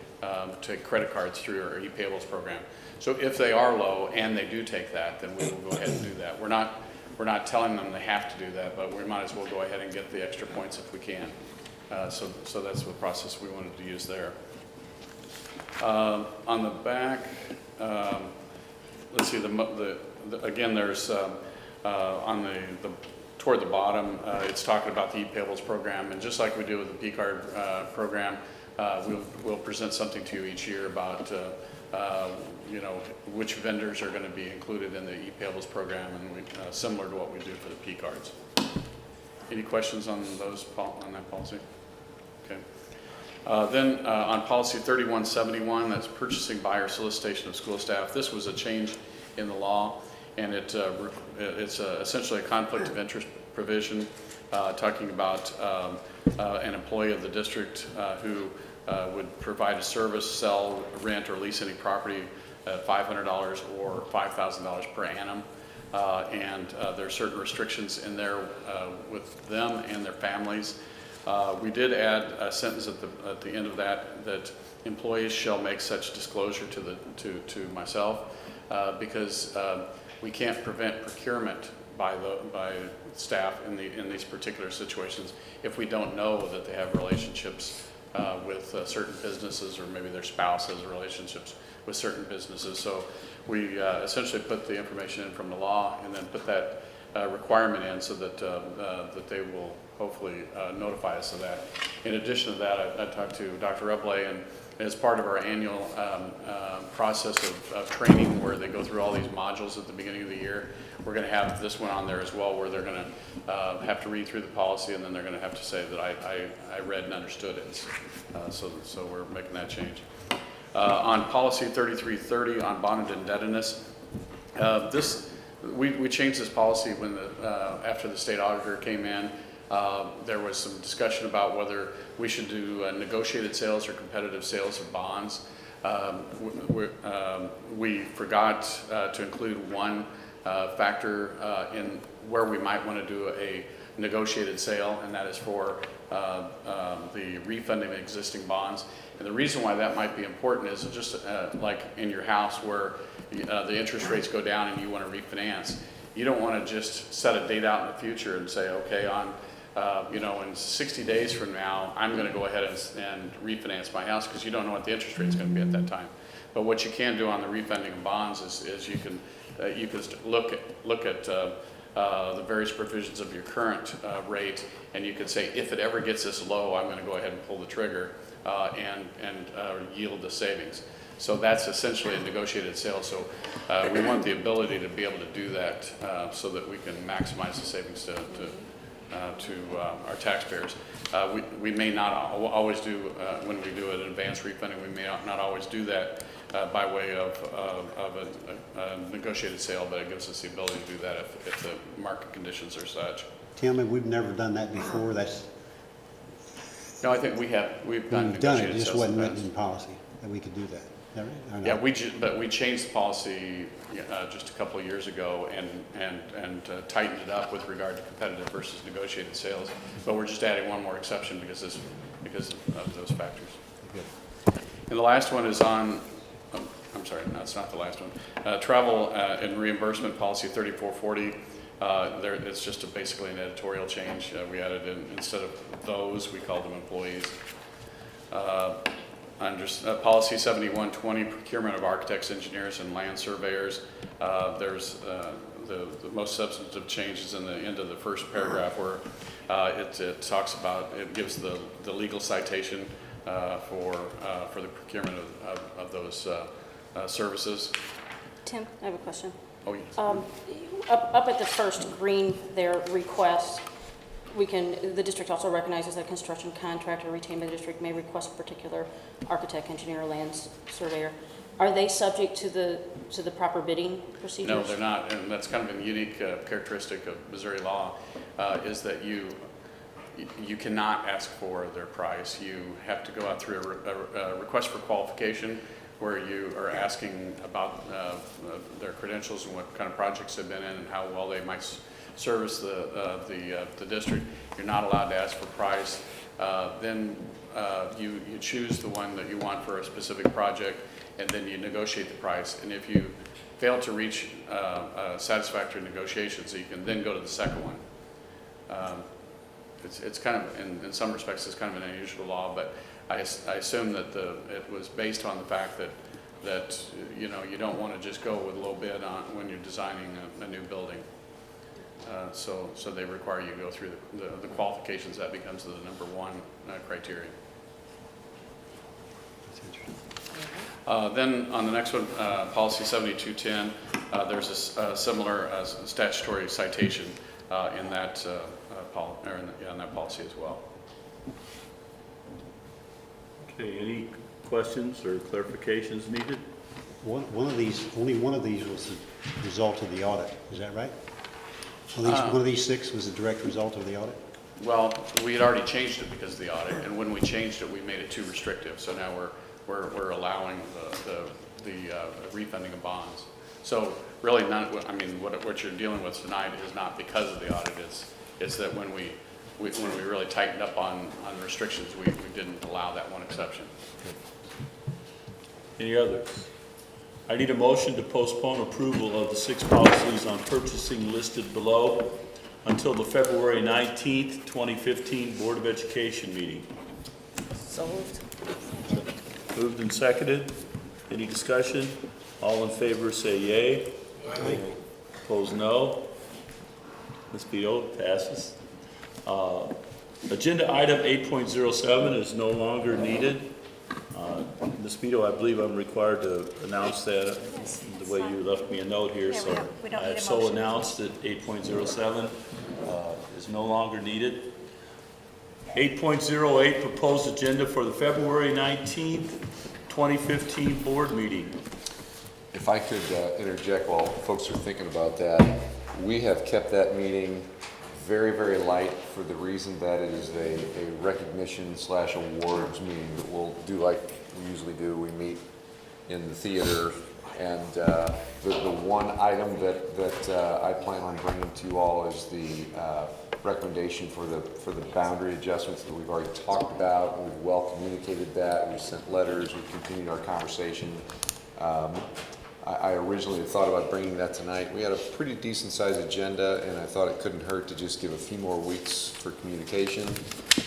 credit cards through our e-payables program? So if they are low and they do take that, then we will go ahead and do that. We're not telling them they have to do that, but we might as well go ahead and get the extra points if we can. So that's the process we wanted to use there. On the back, let's see. Again, there's on the toward the bottom, it's talking about the e-payables program, and just like we do with the P-card program, we'll present something to you each year about which vendors are going to be included in the e-payables program, and similar to what we do for the P-cards. Any questions on that policy? Okay. Then on policy 3171, that's purchasing by or solicitation of school staff. This was a change in the law, and it's essentially a conflict of interest provision talking about an employee of the district who would provide a service, sell, rent, or lease any property at $500 or $5,000 per annum. And there are certain restrictions in there with them and their families. We did add a sentence at the end of that employees shall make such disclosure to myself because we can't prevent procurement by staff in these particular situations if we don't know that they have relationships with certain businesses, or maybe their spouse has relationships with certain businesses. So we essentially put the information in from the law and then put that requirement in so that they will hopefully notify us of that. In addition to that, I talked to Dr. Rubley, and as part of our annual process of training where they go through all these modules at the beginning of the year, we're going to have this one on there as well, where they're going to have to read through the policy, and then they're going to have to say that I read and understood it. So we're making that change. On policy 3330 on bonded indebtedness, we changed this policy when after the state auditor came in. There was some discussion about whether we should do negotiated sales or competitive sales of bonds. We forgot to include one factor in where we might want to do a negotiated sale, and that is for the refunding of existing bonds. And the reason why that might be important is just like in your house where the interest rates go down and you want to refinance. You don't want to just set a date out in the future and say, okay, in 60 days from now, I'm going to go ahead and refinance my house, because you don't know what the interest rate is going to be at that time. But what you can do on the refunding of bonds is you can look at the various provisions of your current rate, and you could say, if it ever gets this low, I'm going to go ahead and pull the trigger and yield the savings. So that's essentially a negotiated sale. So we want the ability to be able to do that so that we can maximize the savings to our taxpayers. We may not always do, when we do an advance refunding, we may not always do that by way of a negotiated sale, but it gives us the ability to do that if the market conditions are such. Tell me, we've never done that before. No, I think we've done we've done negotiated it, sales. it just wasn't written in policy that we could do that. Is that right? Or no? Yeah, but we changed the policy just a couple of years ago and tightened it up with regard to competitive versus negotiated sales. But we're just adding one more exception because of those factors. Good. And the last one is on, I'm sorry, no, it's not the last one. Travel and reimbursement policy 3440. It's just basically an editorial change. We added in, instead of those, we called them employees. Under policy 7120, procurement of architects, engineers, and land surveyors, there's the most substantive changes in the end of the first paragraph where it talks about, it gives the legal citation for the procurement of those services. Tim, I have a question. Oh, yes. Up at the first green there, request, the district also recognizes that a construction contractor retained by the district may request a particular architect, engineer, or land surveyor. Are they subject to the proper bidding procedures? No, they're not, and that's kind of a unique characteristic of Missouri law, is that you cannot ask for their price. You have to go out through a request for qualification where you are asking about their credentials and what kind of projects they've been in and how well they might service the district. You're not allowed to ask for price. Then you choose the one that you want for a specific project, and then you negotiate the price. And if you fail to reach satisfactory negotiations, so you can then go to the second one. It's kind of, in some respects, it's kind of an unusual law, but I assume that it was based on the fact that you know, you don't want to just go with low bid on when you're designing a new building. So they require you to go through the qualifications. That becomes the number one criteria. Then on the next one, policy 7210, there's a similar statutory citation in that in that policy as well. Okay, any questions or clarifications needed? Only one of these was the result of the audit, is that right? One of these 6 was a direct result of the audit? Well, we had already changed it because of the audit, and when we changed it, we made it too restrictive. So now we're allowing the refunding of bonds. So really, what you're dealing with tonight is not because of the audit. It's that when we really tightened up on restrictions, we didn't allow that one exception. Any others? I need a motion to postpone approval of the 6 policies on purchasing listed below until the February 19th, 2015 Board of Education meeting. So moved. Moved and seconded. Any discussion? All in favor say yay. Aye. Opposed no. Ms. Beal, passes. Agenda item 8.07 is no longer needed. Ms. Beto, I believe I'm required to announce that the way you left me a note here. Yeah, So we don't I need a have so motion. announced that 8.07 is no longer needed. 8.08 proposed agenda for the February 19th, 2015 board meeting. If I could interject while folks are thinking about that, we have kept that meeting very, very light for the reason that it is a recognition/awards meeting that we'll do like we usually do. We meet in the theater, and the one item that I plan on bringing to you all is the recommendation for the boundary adjustments that we've already talked about. We've well communicated that. We've sent letters. We've continued our conversation. I originally had thought about bringing that tonight. We had a pretty decent sized agenda, and I thought it couldn't hurt to just give a few more weeks for communication.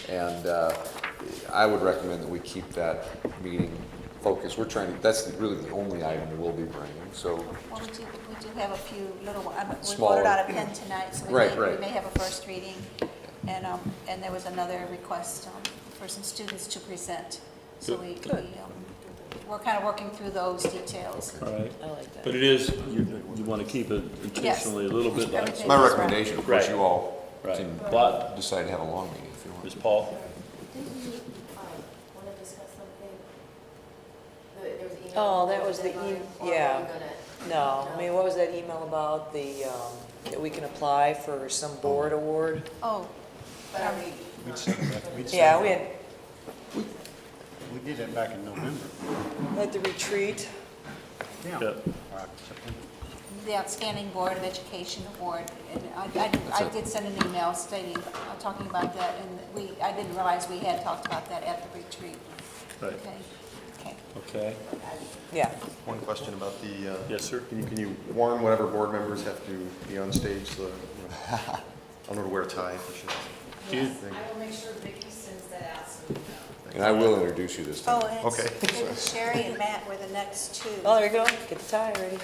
And I would recommend that we keep that meeting focused. We're trying to, that's really the only item we'll be bringing, so. Well, we do have a few little, we Smaller. voted on a pen tonight, so we Right. may have a first reading. And there was another request for some students to present. So we're kind of working through those details. All right. I like that. But it is, you want to keep it intentionally a little bit light. Everything. My recommendation, of course, Right. you all Right. can But, decide to have a long meeting if you want. Ms. Paul? Want to discuss something? There was an email. Oh, that was the deadline, or yeah. were you gonna- No, I mean, what was that email about, that we can apply for some board award? Oh, But are we? Yeah, we had, We did that back in November. at the retreat. Yeah. September. the Outstanding Board of Education Award. And I did send an email stating, talking about that, and I didn't realize we had talked about that at the retreat. Right. Okay. Okay. Okay, Yeah. One question about the, yes, sir. can you warn whatever board members have to be on stage, so, that, I don't know to wear a tie, for sure. Do you- I will make sure Vicki sends that out so we know. And I will introduce you this time. Oh, and Okay. it's Sherry and Matt were the next two. Oh, there you go. Get the tie ready.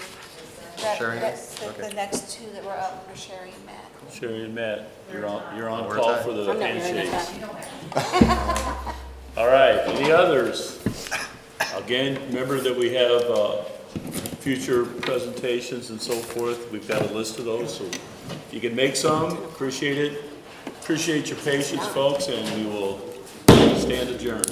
Sherry? That's Okay. the next two that were up were Sherry and Matt. Sherry and Matt, you're on Wear a call tie. for the I'm not wearing a handshakes. tie. All right, any others? Again, remember that we have future presentations and so forth. We've got a list of those, so if you can make some, appreciate it. Appreciate your patience, folks, and we will stand adjourned.